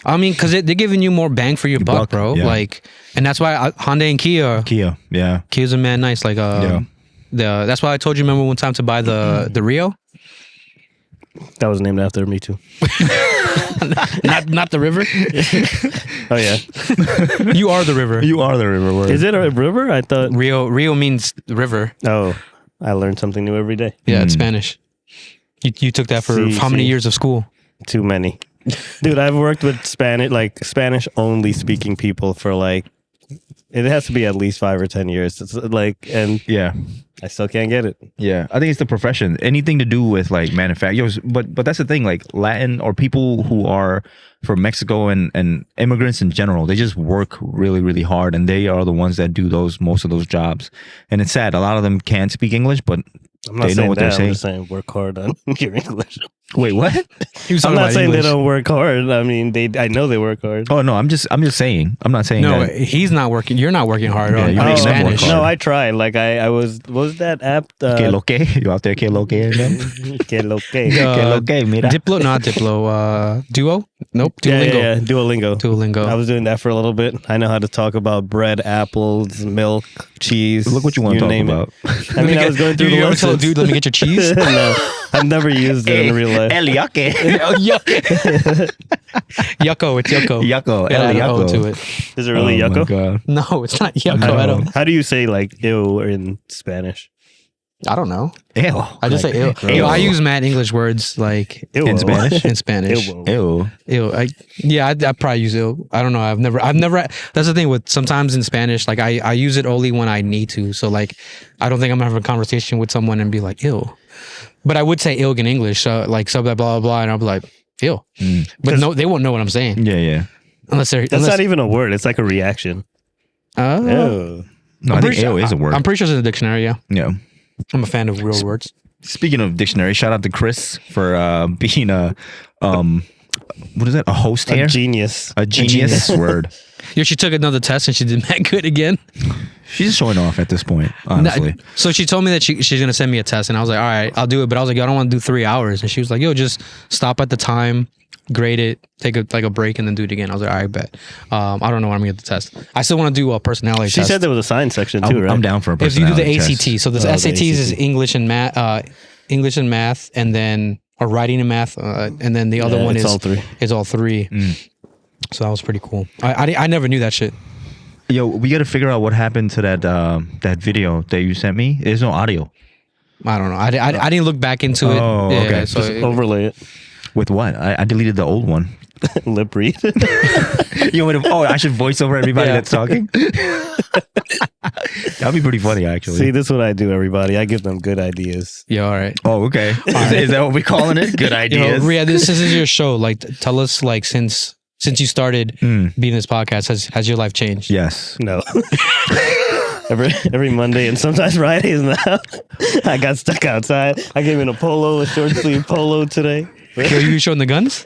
I mean, because they're giving you more bang for your buck, bro. yeah. Like, and that's why Hyundai and Kia, yeah. Kia's a man nice. Like, that's why I told you. Remember one time to buy the Rio, That was named after me too. not the river. Oh yeah, You are the river. You are the river word. is it a river? I thought. Rio means the river. Oh, I learn something new every day. Yeah, it's Spanish. You took that for how many years of school? Too many, dude. I've worked with Spanish only speaking people for like. It has to be at least 5 or 10 years. It's like, and Yeah. I still can't get it. Yeah, I think it's the profession. Anything to do with like manufacturing. But that's the thing. Like Latin or people who are from Mexico and immigrants in general, they just work really, really hard, and they are the ones that do most of those jobs. And it's sad. A lot of them can't speak English, but I'm not they saying know what that. they're I'm saying. just saying work hard on your English. Wait, what? I'm not saying they don't work hard. I mean, I know they work hard. Oh no, I'm just saying. I'm not saying No, that. he's not working. You're not working hard. Yeah, on you're making them work Spanish. hard. No, I tried. Like I was. What was that app? Que lo que? You out there? Que lo que? Again? Que lo que. Que lo que? Mira. Diplo, not Diplo. Duo? Nope. Duolingo. Yeah, Duolingo. Duolingo. I was doing that for a little bit. I know how to talk about bread, apples, milk, cheese. Look what you want to talk name it. about. I mean, I was going through the You ever tell a lessons. dude, let me get your cheese? No, I've never used it in real life. El yucke. Yucko, it's Yucko. Yucko. Yeah, El add an O yucko. to it. Is it really Oh my yucko? God. No, it's not Yucko. I don't. How do you say like ew in Spanish? I don't know. Ew. I just say ew. Yo, I use mad English words like Ew. In Spanish? in Spanish. Ew. Ew. Ew. I probably use ew. I don't know. I've never. That's the thing with sometimes in Spanish. Like I use it only when I need to. So like, I don't think I'm gonna have a conversation with someone and be like ew. But I would say ilg in English. So like so blah blah blah, and I'll be like ew. But no, they won't know what I'm saying Yeah, yeah. unless they're. That's not even a word. It's like a reaction. Ew. No, I think ew is a word. I'm pretty sure it's in the dictionary. Yeah, Yeah. I'm a fan of real words. Speaking of dictionary, shout out to Chris for being a what is that? A host here? A genius. A genius word. Yo, she took another test and she did mad good again. She's just showing off at this point, honestly. So she told me that she's gonna send me a test, and I was like, all right, I'll do it. But I was like, I don't want to do 3 hours. And she was like, yo, just stop at the time, grade it, take a break, and then do it again. I was like, all right, bet. I don't know when I'm gonna get the test. I still want to do a personality She test. said there was a science section too, right? I'm down for a If you do the personality ACT, test. so the the SATs is ACT. English and math, and then or writing and math, and then the other Yeah, one it's is all three. Is all three. So that was pretty cool. I never knew that shit. Yo, we got to figure out what happened to that video that you sent me. There's no audio. I don't know. I didn't look back into it. Oh, Yeah, okay. so Just overlay it. With what? I deleted the old one. Lip read. You want me to? Oh, I should voice over everybody Yeah. that's talking. That'd be pretty funty, actually. See, this is what I do, everybody. I give them good ideas. yeah, all right. Oh, okay. Is that what we're calling it? Good Yo, ideas. Riyad, this is your show. Like, tell us, like, since you started being this podcast, has your life changed? Yes. No. every Monday and sometimes Fridays now. I got stuck outside. I came in a short sleeve polo today. Yo, you showing the guns?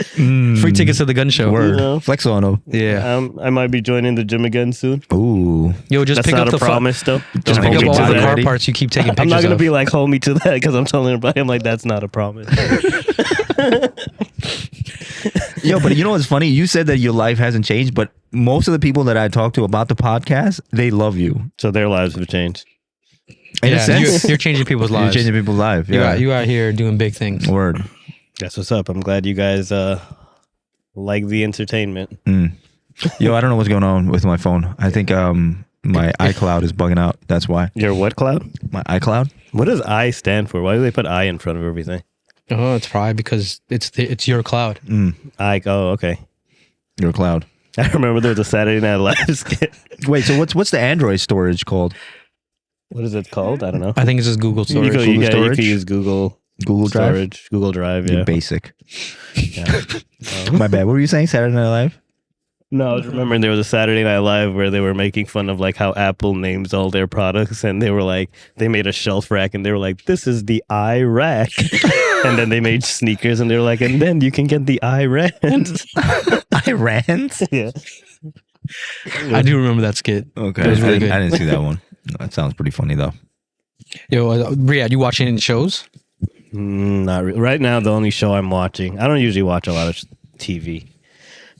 Free tickets to the gun show. Word. You know. Flex on them. Yeah. I might be joining the gym again soon. Ooh. Yo, just That's pick not up a the promise, though. Just Don't pick hold up me all to the that. car parts you keep taking pictures I'm not gonna of. be like, hold me to that because I'm telling everybody, I'm like, that's not a promise. Yo, but you know what's funny? You said that your life hasn't changed, but most of the people that I talk to about the podcast, they love you. So their lives have changed. In a Yeah, sense, you're changing people's you're lives. changing people's lives. You Yeah. out, you out here doing big things. Word. That's what's up. I'm glad you guys like the entertainment. Yo, I don't know what's going on with my phone. I think my iCloud is bugging out. That's why. Your what cloud? My iCloud? What does I stand for? Why do they put I in front of everything? Oh, it's probably because it's your cloud. Oh, okay. Your cloud. I remember there was a Saturday Night Live skit. Wait, so what's the Android storage called? What is it called? I don't know. I think it's just Google storage. You Google could storage? use Google Google Drive? storage, Google Drive. You're Yeah. basic. Yeah. My bad. What were you saying? Saturday Night Live? No, I was remembering there was a Saturday Night Live where they were making fun of like how Apple names all their products, and they were like, they made a shelf rack, and they were like, this is the eye rack, and then they made sneakers, and they were like, and then you can get the eye rand. Iran's? Yeah. I do remember that skit. Okay. It was really good. I didn't see that one. That sounds pretty funny though. Yo, Riyad, you watching any shows? Not right now. The only show I'm watching, I don't usually watch a lot of TV,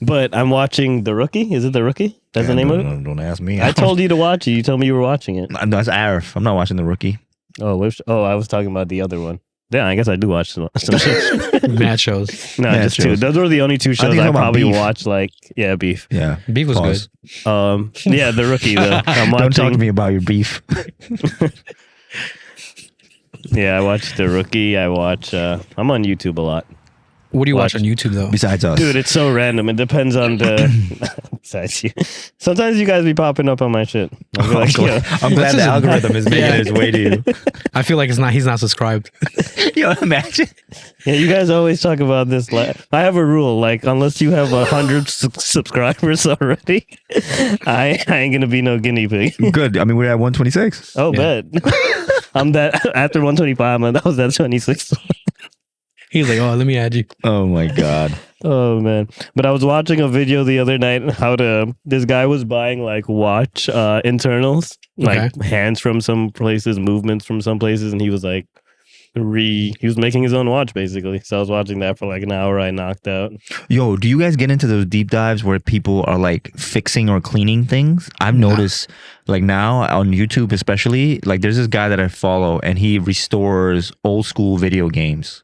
but I'm watching The Rookie. Is it The Rookie? That's the name of it. Don't ask me. I told you to watch it. You told me you were watching it. No, that's Arif. I'm not watching The Rookie. Oh, I was talking about the other one. Yeah, I guess I do watch some shows. Mad shows. No, Yeah, just two. shows. Those were the only two shows think I about probably Beef. watched. Like, yeah, Beef. Yeah. Beef was Pause. good. Yeah, The Rookie. I'm Don't talk to watching. me about your beef. Yeah, I watched The Rookie. I watch. I'm on YouTube a lot. What do you watch Watch. on YouTube though? Besides us. Dude, it's so random. It depends on the. Besides you, sometimes you guys be popping up on my shit. I'll be like, yo, I'm glad the algorithm is making its way to you. I feel like he's not subscribed. Yo, imagine. yeah, you guys always talk about this. Like, I have a rule. Like, unless you have 100 subscribers already, I ain't gonna be no guinea pig. Good. I mean, we're at 126. Oh, Yeah. bet. I'm that after 125. Man, that was that 26. He's like, oh, let me add you. Oh my God. Oh man! But I was watching a video the other night how this guy was buying like watch internals, like hands from some places, movements from some places, and he was like he was making his own watch basically. So I was watching that for like an hour. I knocked out. Yo, do you guys get into those deep dives where people are like fixing or cleaning things? I've noticed like now on YouTube especially, like there's this guy that I follow and he restores old school video games.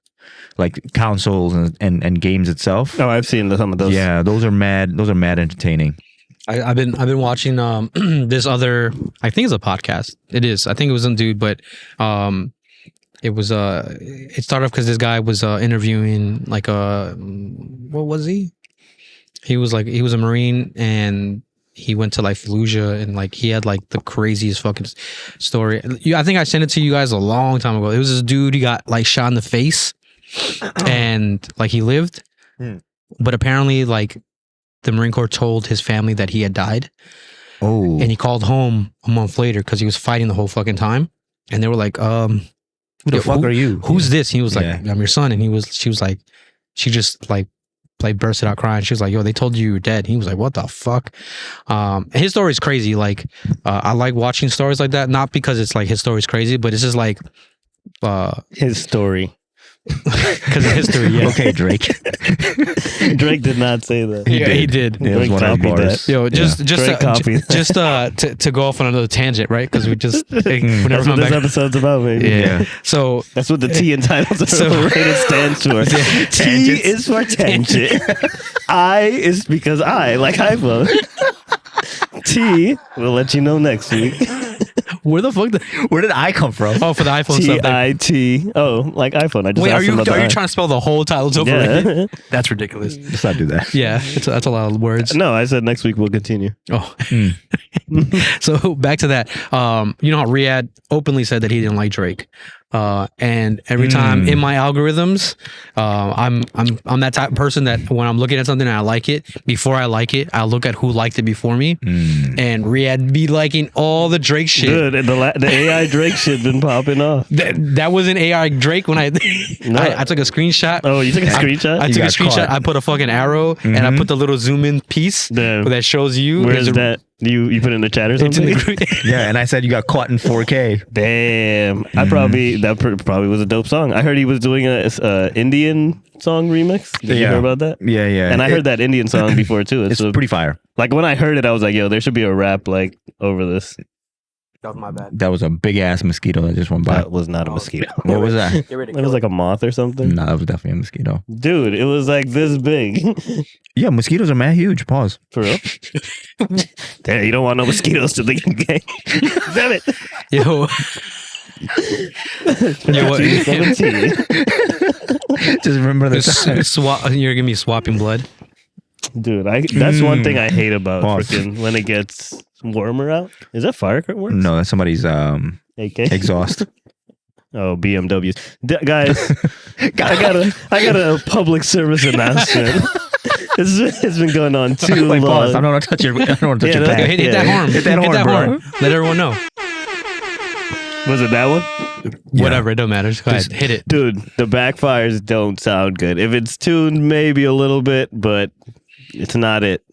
Like consoles and games itself. Oh, I've seen some of those. Yeah, those are mad entertaining. I've been watching this other, I think it's a podcast. It is. I think it was some dude, but it was it started off because this guy was interviewing like what was he? He was a Marine and he went to like Fallujah and like he had like the craziest fucking story. I think I sent it to you guys a long time ago. It was this dude, he got like shot in the face and like he lived, but apparently like the Marine Corps told his family that he had died. Oh. And he called home a month later because he was fighting the whole fucking time. And they were like, who the fuck are you? Who's this? He was like, Yeah. I'm your son. And she was like, she just like like bursted out crying. She was like, "Yo, they told you were dead." He was like, "What the fuck?" And his story is crazy. Like, I like watching stories like that, not because it's like his story is crazy, but it's just like His story. because of history. Yeah. Okay, Drake. Drake did not say that. Yeah, he did. It was Drake one of the copied bars. that. Yo, just Drake copied that. to go off on another tangent, right? Because we just we never That's what come this back. episode's about, baby. Yeah. So That's what the T in Titles Are So- Overrated stands for. T Tangents. is for tangent. I is because I like iPhone. T, we'll let you know next week. where the fuck? Where did I come from? Oh, for the iPhone stuff. T-I-T. Oh, like iPhone. I just Wait, are asked you him about the I. trying to spell the whole Titles Overrated? Yeah. That's ridiculous. Let's not do that. Yeah, that's a lot of words. No, I said next week we'll continue. Oh, so back to that. You know how Riyad openly said that he didn't like Drake, and every time in my algorithms, I'm that type of person that when I'm looking at something and I like it, before I like it, I'll look at who liked it before me, and Riyad be liking all the Drake shit. Good. And the AI Drake shit been popping off. That was an AI Drake when I No. I took a screenshot. Oh, you took a screenshot? I You took a got screenshot. caught. I put a fucking arrow and I put the little zoom in piece Damn. that shows you. Where's There's a- that? You put it in the chat or It's in something? the group. Yeah, and I said you got caught in 4K. Damn. I probably probably was a dope song. I heard he was doing a Indian song remix. Did you Yeah. hear about that? Yeah, yeah. And I heard that Indian song before too. It's pretty fire. like when I heard it, I was like, "Yo, there should be a rap like over this." That was my bad. That was a big ass mosquito that just went by. That was not a mosquito. What was that? It was like a moth or something. No, that was definitely a mosquito. Dude, it was like this big. Yeah, mosquitoes are mad huge. Pause. For real? Damn, you don't want no mosquitoes to the game. Damn it. Yo. Yo, what? 17. Just remember the time. You're gonna be swapping blood. Dude, that's one thing I hate about Pause. freaking when it gets warmer out. Is that firecracker? No, that's somebody's AK? exhaust. Oh, BMWs. Guys, I got a public service announcement. It's been going on too Wait, long. pause. I don't want to touch your. I don't want to touch Yeah, your no, back. Hit that horn. Hit that horn, bro. Let everyone know. Was it that one? Yeah. Whatever, it don't matter. Just go ahead, hit it. Dude, the backfires don't sound good. If it's tuned, maybe a little bit, but it's not it.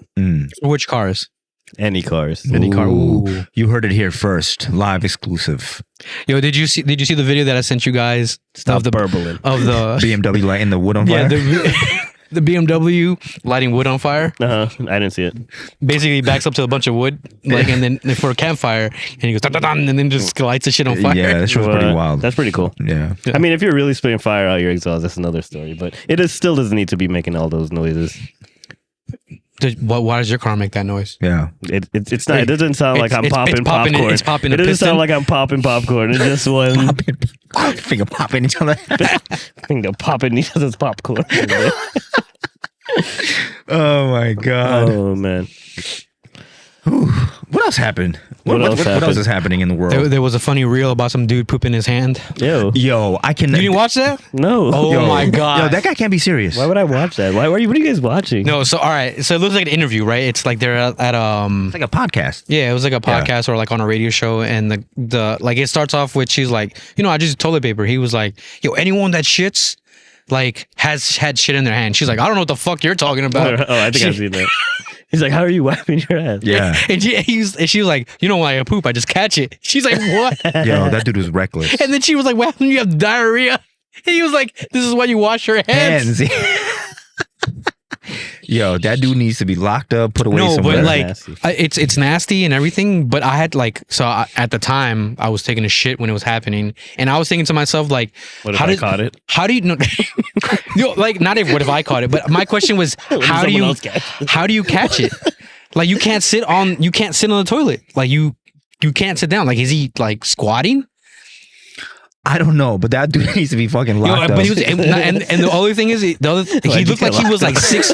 Which cars? Any cars. Any car. Ooh. Ooh. You heard it here first, live exclusive. Yo, did you see the video that I sent you guys Stop of the burbling. of the BMW lighting the wood on yeah fire. the BMW lighting wood on fire? I didn't see it. Basically, he backs up to a bunch of wood, like, and then for a campfire, and he goes dun, dun, dun, and then just lights the shit on fire. Yeah, that shit was pretty What? wild. That's pretty cool. Yeah. I mean, if you're really spitting fire out your exhaust, that's another story. But still doesn't need to be making all those noises. Why does your car make that noise? Yeah. It's not. It doesn't sound like I'm It's popping popping- popcorn. it's popping It a doesn't piston. sound like I'm popping popcorn. It's just one Finger popping each other. thing to popping each other's popcorn. Oh my god. Oh man. What else happened? What else What happened? else is happening in the world? There was a funny reel about some dude pooping his hand. Ew. Yo, I can. You didn't watch that? No. Oh Yo, my god! Yo, that guy can't be serious. Why would I watch that? What are you guys watching? No, so all right, so it looks like an interview, right? It's like they're at It's like a podcast. yeah, it was like a podcast or like on a radio show, and the like it starts off with she's like, I just use toilet paper. He was like, yo, anyone that shits like has had shit in their hand. She's like, I don't know what the fuck you're talking about. Oh, I think I've seen that. He's like, how are you wiping your ass? Yeah. And she was like, when I poop, I just catch it. She's like, what? Yo, that dude was reckless. And then she was like, what happens when you have diarrhea? And he was like, this is why you wash your hands. Hands. Yo, that dude needs to be locked up, put away No, somewhere. but like Nasty. it's nasty and everything. But I had like at the time I was taking a shit when it was happening, and I was thinking to myself like, What if I caught it? How do you know? Like not if what if I caught it? But my question was, What if how do someone you else catches it? how do you catch it? Like you can't sit on the toilet. Like you can't sit down. Like is he like squatting? I don't know, but that dude needs to be fucking Yo, locked up. but he was, and the other thing is he looked like he was like six.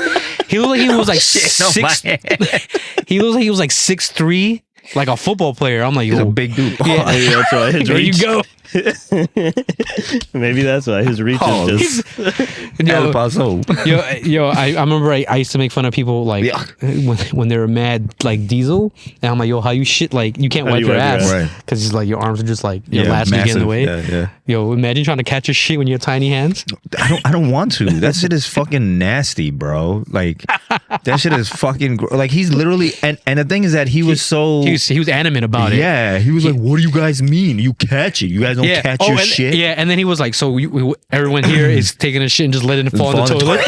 He looked like he was like Shit, no, six. my head. He looked like he was like 6'3", like a football player. I'm like, He's a yo, big dude. Yeah. Maybe that's why his there you reach. go. Maybe that's why his reach Oh, is just. Yo, El Paso. I remember I used to make fun of people like Yeah. when they were mad like Diesel, and I'm like, yo, how you shit like you can't How wipe do your you wipe your ass ass? because it's like your arms are just like your Yeah, last get in the way. Yeah. Yo, imagine trying to catch your shit when you have tiny hands. I don't want to. That shit is fucking nasty, bro. Like that shit is fucking like he's literally and the thing is that he was so He was adamant about it. yeah, he was like, "What do you guys mean? You catch it? You guys don't catch your and, shit?" Yeah, and then he was like, so everyone here is taking a shit and just letting it fall in the toilet.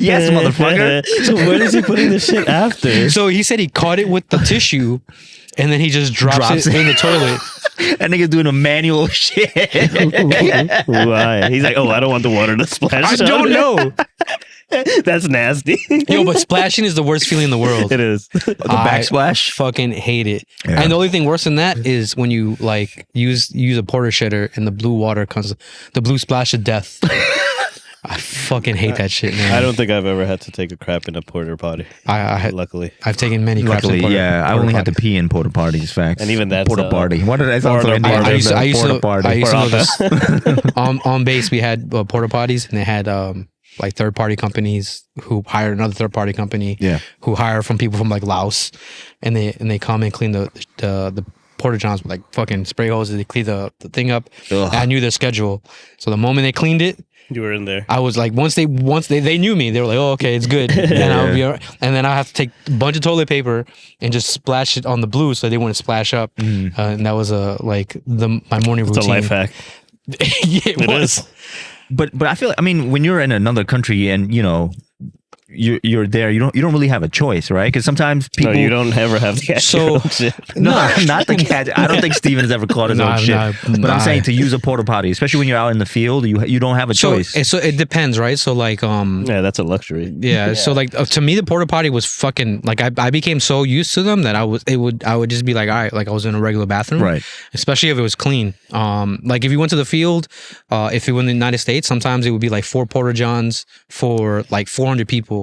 Yes, motherfucker. So where is he putting the shit after? So he said he caught it with the tissue, and then he just drops it in the toilet. That nigga's doing a manual shit. Why? He's like, oh, I don't want the water to splash. I on don't it." know. That's nasty. Yo, but splashing is the worst feeling in the world. It is. The backsplash. I fucking hate it. Yeah. And the only thing worse than that is when you like use a porter shitter and the blue water comes, the blue splash of death. I fucking hate that shit, man. I don't think I've ever had to take a crap in a porter potty. Luckily, I've taken many craps. Luckily, in porter, I porta only had to potties. pee in porta parties. Facts. And even that's, porta party. What did I sound so porta Indian? party. I used to Porta know party. this. On base, we had porta potties, and they had like third party companies who hire another third party company. Yeah. Who hire from people from like Laos, and they come and clean the porta johns with like fucking spray hoses. They clean the thing up. Ugh. I knew their schedule, so the moment they cleaned it, You were in there. I was like, once they knew me, they were like, oh, okay, it's good. And I'll be all right. And then I have to take a bunch of toilet paper and just splash it on the blue so they wouldn't splash up. And that was my morning It's routine. a life hack. Yeah, it was. is. But I feel like, I mean, when you're in another country and you know you're there, you don't really have a choice, right? Because sometimes people No, you don't ever have to catch So- your own shit. No, not the catch. I don't think Steven has ever caught his own shit. But I'm saying to use a porta potty, especially when you're out in the field, you don't have a choice. So it depends, right? So like Yeah, that's a luxury. yeah. So like to me, the porta potty was fucking like I became so used to them that I would just be like, all right, like I was in a regular bathroom, Right. Especially if it was clean. Like if you went to the field, if you were in the United States, sometimes it would be like 4 porta johns for like 400 people.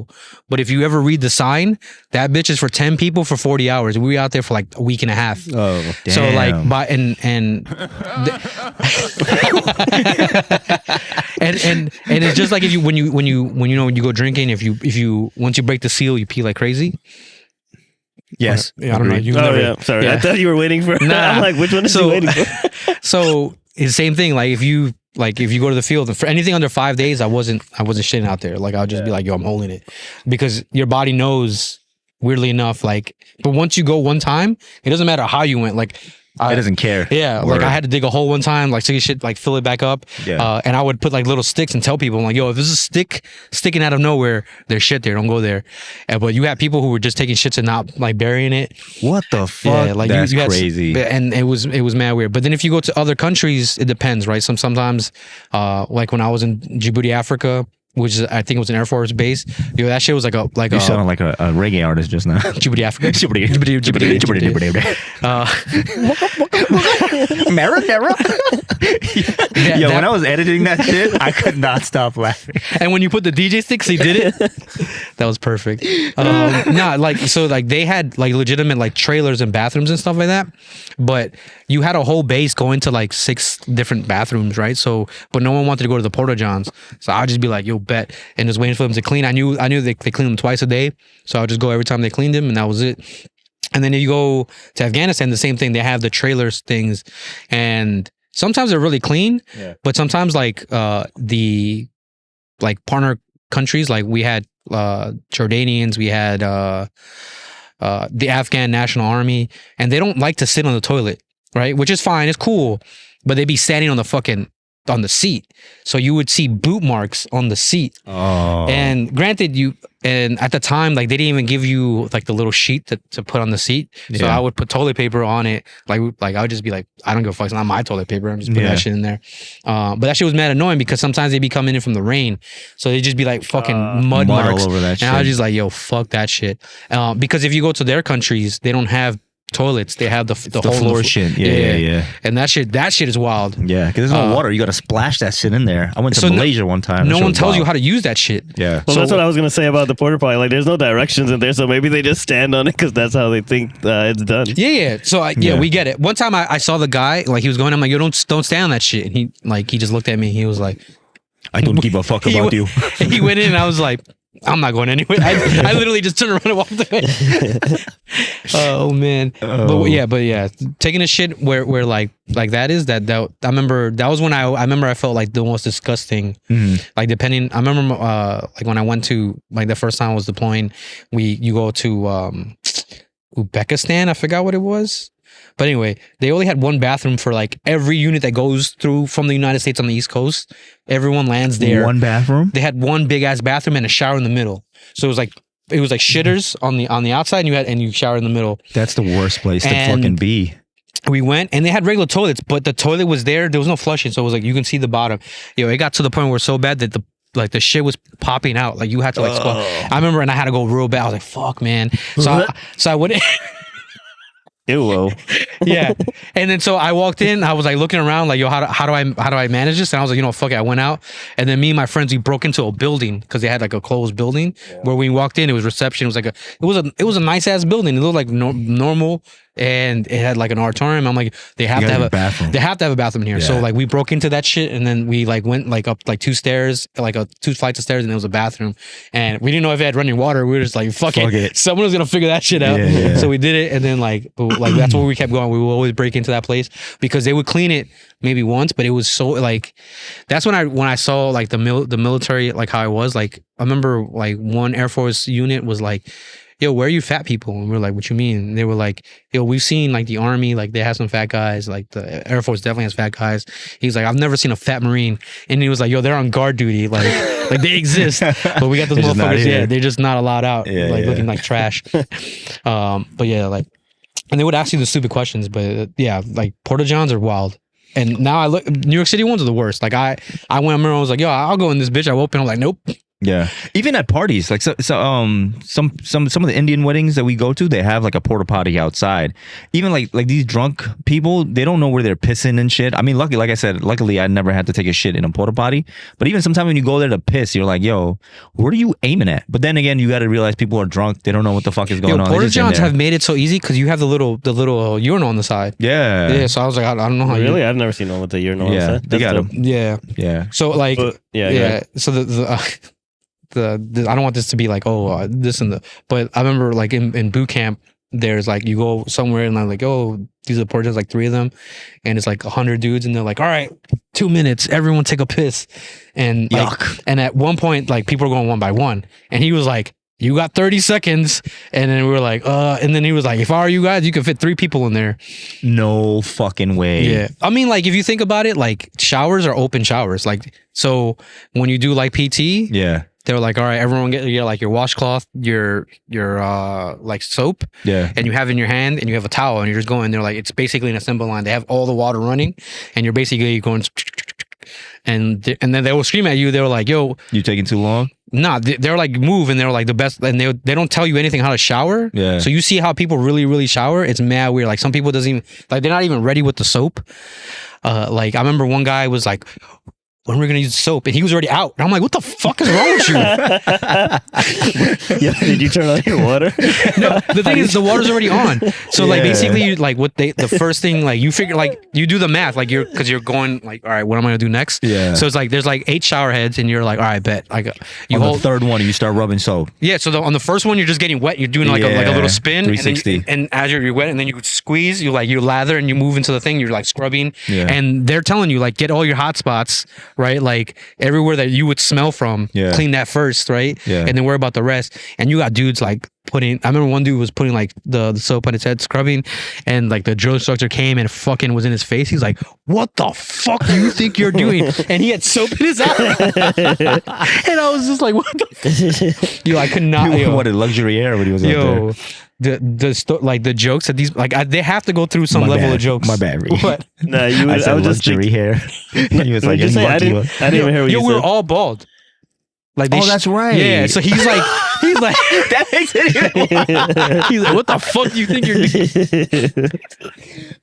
But if you ever read the sign, that bitch is for 10 people for 40 hours. We were out there for like a week and a half. Oh, So like, Damn. by and it's just like if you when you go drinking, if you once you break the seal, you pee like crazy. Yes. Yeah, I don't know. Agreed. You've oh never, yeah. Sorry, yeah. I thought you were waiting for. Nah. I'm like, which one is he So- waiting for? So it's the same thing. Like if you go to the field and for anything under 5 days, I wasn't shitting out there. Like I'll just be like, yo, I'm holding it because your body knows. Weirdly enough, like, but once you go one time, it doesn't matter how you went. Like, It doesn't care. Yeah, like Word. I had to dig a hole one time, like take a shit, like fill it back up. Yeah. And I would put like little sticks and tell people, I'm like, yo, if there's a stick sticking out of nowhere, there's shit there. Don't go there. But you had people who were just taking shits and not like burying it. What the fuck? Yeah, like That's you had, crazy. and it was mad weird. But then if you go to other countries, it depends, right? Sometimes, like when I was in Djibouti, Africa, which is I think it was an Air Force base. Yo, that shit was like You sound like a reggae artist just now. Djibouti, Africa. Djibouti. Marinara. Yo, when I was editing that shit, I could not stop laughing. And when you put the DJ sticks, he did it. That was perfect. Nah, like so, like they had like legitimate like trailers and bathrooms and stuff like that. But you had a whole base going to like 6 different bathrooms, right? So, but no one wanted to go to the porta johns. So I'd just be like, yo, bet, and just waiting for them to clean. I knew they clean them twice a day, so I would just go every time they cleaned them, and that was it. And then if you go to Afghanistan, the same thing. They have the trailers things, and sometimes they're really clean, but sometimes like the like partner countries, like we had Jordanians, we had the Afghan National Army, and they don't like to sit on the toilet, right? Which is fine, it's cool, but they'd be standing on the seat, so you would see boot marks on the seat. Oh. And granted, at the time, like they didn't even give you like the little sheet to put on the seat. So Yeah. I would put toilet paper on it. Like I would just be like, I don't give a fuck. It's not my toilet paper. I'm just putting Yeah. that shit in there. But that shit was mad annoying because sometimes they'd be coming in from the rain, so they'd just be like fucking mud Mud marks all over that and I was shit. just like, yo, fuck that shit. Because if you go to their countries, they don't have toilets. They have the hole in floor shit. Yeah. And that shit is wild. Yeah, because there's no water. You got to splash that shit in there. I went to Malaysia one time. No one tells you how to use that shit. Yeah. Well, that's what I was gonna say about the porta potty. Like, there's no directions in there, so maybe they just stand on it because that's how they think it's done. Yeah. So we get it. One time I saw the guy, like, he was going. I'm like, yo, don't stand on that shit. And he just looked at me. He was like, I don't give a fuck about you. He went in, and I was like, I'm not going anywhere. I literally just turned around and walked away. Oh man. But yeah, taking a shit where like that is that I remember that was when I remember I felt like the most disgusting. Like, depending, I remember like when I went to, like, the first time I was deploying, you go to Uzbekistan, I forgot what it was. But anyway, they only had one bathroom for like every unit that goes through from the United States on the East Coast. Everyone lands there. One bathroom? They had one big ass bathroom and a shower in the middle. So it was like shitters on the outside, and you shower in the middle. That's the worst place to fucking be. We went, and they had regular toilets, but the toilet was there. There was no flushing, so it was like you can see the bottom. Yo, it got to the point where it was so bad that the shit was popping out. Like, you had to like squat. I remember, and I had to go real bad. I was like, fuck, man. So I went. Ew. Yeah. And then so I walked in, I was like looking around like, yo, how do I manage this? And I was like, fuck it, I went out. And then me and my friends, we broke into a building because they had like a closed building where we walked in, it was reception. It was a nice ass building. It looked like normal, and it had like an auditorium. I'm like, they have to have a bathroom. They have to have a bathroom here. Yeah. So like we broke into that shit, and then we like went like up like two flights of stairs, and there was a bathroom. And we didn't know if it had running water. We were just like, fuck it. Someone was gonna figure that shit out. Yeah. So we did it, and then like that's where we kept going. We would always break into that place because they would clean it maybe once, but it was so like, that's when I saw like the military, like how it was. Like, I remember like one Air Force unit was like, yo, where are you fat people? And we were like, what you mean? And they were like, yo, we've seen like the Army, like they have some fat guys, like the Air Force definitely has fat guys. He's like, I've never seen a fat Marine. And he was like, yo, they're on guard duty, like they exist, but we got those motherfuckers, they're just not allowed out, looking like trash. But yeah, like, and they would ask you the stupid questions, but like Porta Johns are wild. And now I look, New York City ones are the worst. Like I remember I was like, yo, I'll go in this bitch. I open, I'm like, nope. Yeah, even at parties, like some of the Indian weddings that we go to, they have like a porta potty outside. Even like these drunk people, they don't know where they're pissing and shit. I mean, luckily I never had to take a shit in a porta potty. But even sometimes when you go there to piss, you're like, yo, what are you aiming at? But then again, you got to realize people are drunk. They don't know what the fuck is going on. Porta Johns have made it so easy because you have the little urinal on the side. Yeah. So I was like, I don't know how. Really, I've never seen one with the urinal on the side. They got them. Yeah. So like, So I don't want this to be like, this and the, but I remember like in boot camp, there's like, you go somewhere and I'm like, these are portas, like 3 of them, and it's like 100 dudes, and they're like, all right, 2 minutes, everyone take a piss, and like, and at one point, like people are going one by one, and he was like, you got 30 seconds, and then we were like, and then he was like, if I were you guys, you could fit 3 people in there. No fucking way. Yeah, I mean, like if you think about it, like showers are open showers, like so when you do like PT, they were like, all right, everyone get your washcloth, your like soap, and you have it in your hand, and you have a towel, and you're just going. They're like, it's basically an assembly line. They have all the water running, and you're basically going, and then they will scream at you. They were like, yo, you taking too long? Nah, they're like, move, and they're like the best, and they don't tell you anything how to shower. Yeah. So you see how people really, really shower. It's mad weird. Like some people doesn't even, like they're not even ready with the soap. Like I remember one guy was like, when we're gonna use soap, and he was already out. And I'm like, what the fuck is wrong with you? Did you turn on your water? No, the thing is the water's already on. So like basically you, like what the first thing, like you figure, like you do the math, like because you're going like, all right, what am I gonna do next? Yeah. So it's like there's like 8 shower heads, and you're like, all right, bet. Like you on hold the third one, you start rubbing soap. Yeah. So on the first one, you're just getting wet. You're doing like a little spin, 360, and as you're wet, and then you squeeze. You lather, and you move into the thing. You're like scrubbing, and they're telling you like get all your hot spots, right? Like everywhere that you would smell from, clean that first, right? Yeah. And then worry about the rest. And you got dudes like I remember one dude was putting like the soap on his head, scrubbing, and like the drill instructor came and fucking was in his face. He's like, what the fuck do you think you're doing? And he had soap in his eye. And I was just like, what the Yo, I could not. You wanted luxury air when he was out there. The jokes that these they have to go through some level of jokes. My bad, Reed. What? No, I said luxury hair. And he was like, I didn't even hear what you said. We were all bald. Like that's right. Yeah, so he's like like, That makes it even worse. he's like, what the fuck do you think you're doing?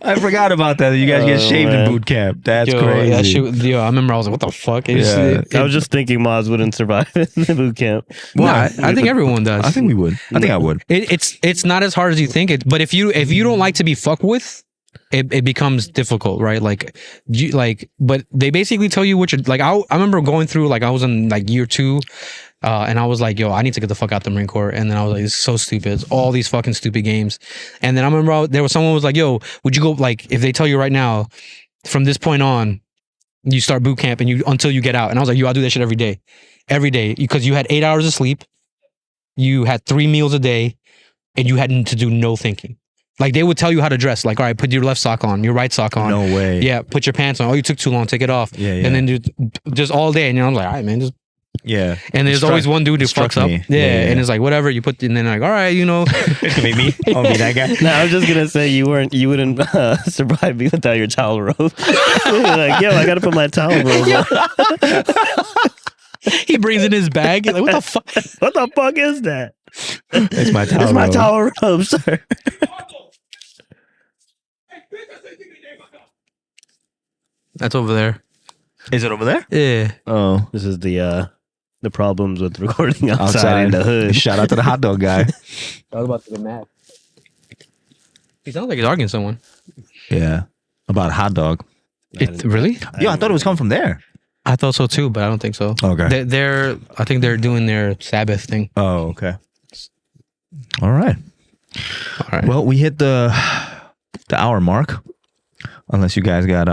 I forgot about that. You guys get shaved in boot camp. That's crazy. That shit, I remember I was like, what the fuck? Yeah. I was just thinking Maz wouldn't survive in the boot camp. Well, I think everyone does. I think we would. I think I would. It's not as hard as you think it, but if you don't like to be fucked with, it becomes difficult, right? Like but they basically tell you what you're like. I remember going through, like, I was in like year 2, and I was like, yo, I need to get the fuck out the Marine Corps. And then I was like, it's so stupid. It's all these fucking stupid games. And then I remember there was someone who was like, yo, would you go, like, if they tell you right now, from this point on, you start boot camp and until you get out. And I was like, yo, I do that shit every day, because you had 8 hours of sleep, you had 3 meals a day, and you had to do no thinking. Like, they would tell you how to dress. Like, all right, put your left sock on, your right sock on. No way. Yeah, put your pants on. Oh, you took too long, take it off. Yeah. And then just all day. And I'm like, all right, man, just. Yeah. And there's always one dude who fucks up. me. Yeah, and it's like, whatever, you put, and then like, all right, you know. me. I'll be that guy. No, I was just gonna say you wouldn't survive without your towel robe. Like, yo, I gotta put my towel robe on. He brings in his bag. Like, what the fuck? What the fuck is that? It's my towel. It's my robe. towel robe, sir. That's over there. Is it over there? Yeah. Oh, This is the problems with recording outside in the hood. Shout out to the hot dog guy. I was about to get mad. He sounds like he's arguing with someone. Yeah. About a hot dog. Really? Yeah, I thought it was coming from there. I thought so too, but I don't think so. Okay. I think they're doing their Sabbath thing. Oh, okay. All right. All right. Well, we hit the hour mark. Unless you guys got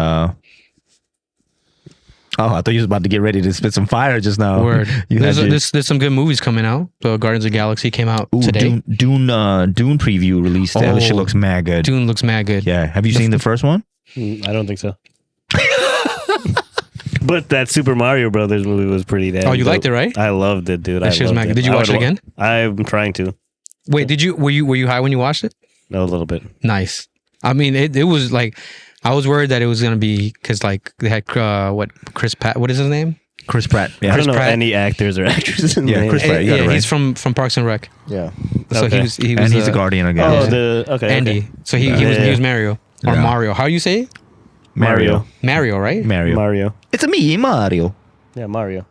Oh, I thought you was about to get ready to spit some fire just now. Word. You had your- There's some good movies coming out. So Guardians of the Galaxy came out today. Dune preview released. That shit looks mad good. Dune looks mad good. Yeah. Have you seen the first one? I don't think so. But that Super Mario Brothers movie was pretty damn. Oh, you dope. liked it, right? I loved it, dude. That shit was mad good. Did you watch it again? I'm trying to. Wait, were you high when you watched it? No, a little bit. Nice. I mean, it was like, I was worried that it was gonna be, because like they had Chris Pratt. What is his name? Chris Pratt. Yeah. I don't know Pratt. any actors or actresses in Yeah, there. Chris Pratt. you got it Yeah, right. he's from Parks and Rec. Yeah. So Okay. he was And he's the Guardian again. Oh, Yeah. okay. Andy. Okay. So he was Mario or Yeah. Mario. How do you say it? Mario. Mario, right? Mario. It's a me, Mario. Yeah, Mario.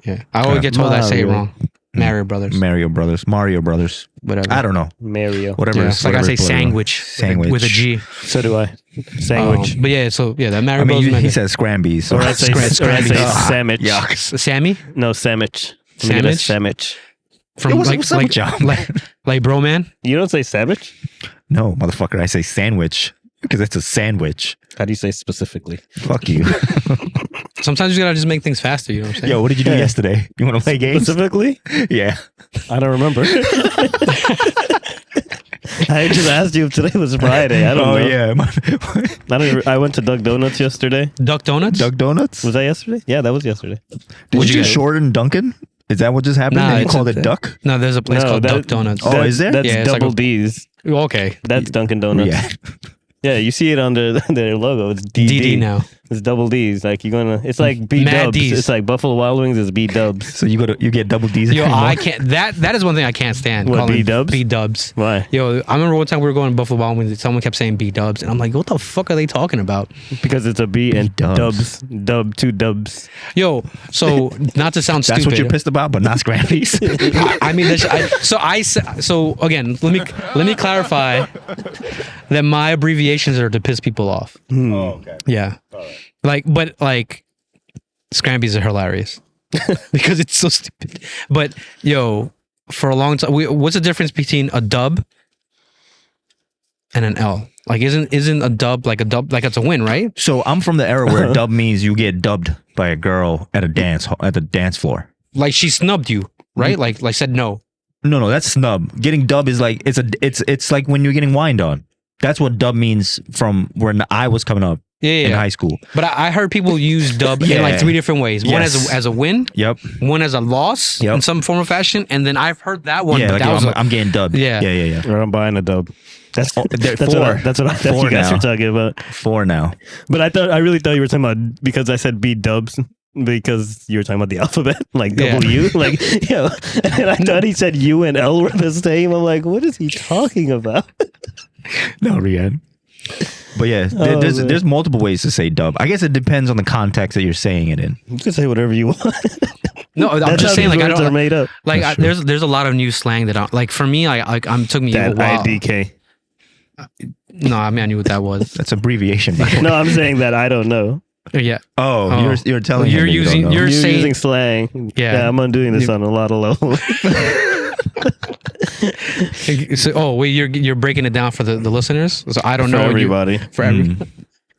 Yeah. I always get told I say it Mario. wrong. Mario Brothers. Mario Brothers. Whatever. I don't know. Mario. Whatever. Yeah, is- it's like I say whatever is political. sandwich. Sandwich. With a G. So do I. Sandwich. But yeah, so yeah, that Mario I mean, Brothers. he mega- says Scrambies. So or I say Scrambies. sandwich. Yuck. Sammy No, sandwich. Let me get a sandwich. from Yo, what's up with y'all? like bro man. You don't say sandwich? No, motherfucker, I say sandwich because it's a sandwich. How do you say specifically? Fuck you. Sometimes you gotta just make things faster. You know what I'm saying? Yo, what did you do yesterday? You want to play games? Specifically? Yeah. I don't remember. I just asked you if today was Friday. I don't know. Yeah. I went to Doug Donuts yesterday. Duck Donuts. Doug Donuts? Was that yesterday? Yeah, that was yesterday. Did What'd you you just get? shorten Duncan? Is that what just happened? Nah, And you it's called a- it Duck? No, there's a place called Duck Donuts. Oh, is there? That's Yeah, it's like double a- D's. Okay. That's Dunkin' Donuts. Yeah. Yeah, you see it on their logo. It's DD. DD now. It's double D's. Like you're gonna. It's like B Mad Dubs. Ds. It's like Buffalo Wild Wings is B Dubs. So you get double D's. Yo, anymore? I can't. That is one thing I can't stand. What, calling B-dubs? B-dubs. Why? Yo, I remember one time we were going to Buffalo Wild Wings. Someone kept saying B-dubs, and I'm like, what the fuck are they talking about? Because it's a B and B-dubs. dubs. Two dubs. Yo, so not to sound That's stupid. what you're pissed about, but not Scrambies. I mean, so again, let me clarify that my abbreviations are to piss people off. okay. Yeah, but Scrambies are hilarious because it's so stupid. But yo, for a long time, what's the difference between a dub and an L? Like, isn't a dub like it's a win, right? So I'm from the era where dub means you get dubbed by a girl at the dance floor. Like she snubbed you, right? Like said no. No, that's snub. Getting dub is like it's like when you're getting whined on. That's what dub means from when I was coming up in high school. But I heard people use dub in like 3 different ways. One Yes. as a win. Yep. One as a loss in some form or fashion, and then I've heard that one. Yeah, but like that yo, was I'm getting dubbed. Yeah. Yeah. Or I'm buying a dub. That's Four. what Four you guys now. are talking about. 4 now. But I really thought you were talking about because I said B Dubs. Because you were talking about the alphabet, like Yeah. W, like and I thought he said U and L were the same. I'm like, what is he talking about? No, Riyad. But yeah, Oh, there's multiple ways to say dub. I guess it depends on the context that you're saying it in. You can say whatever you want. No, I'm That's just how saying, these like, I words are don't made up. like. That's true. There's a lot of new slang that like for me, took me a That while. IDK. No, I mean I knew what that was. That's abbreviation. No, I'm saying that I don't know. Yeah. Oh, Oh. you're telling You're him that you don't using- know. you're- saying- using slang. Yeah. I'm undoing this on a lot of levels. So, wait, you're breaking it down for the listeners. So I don't For know everybody. for every.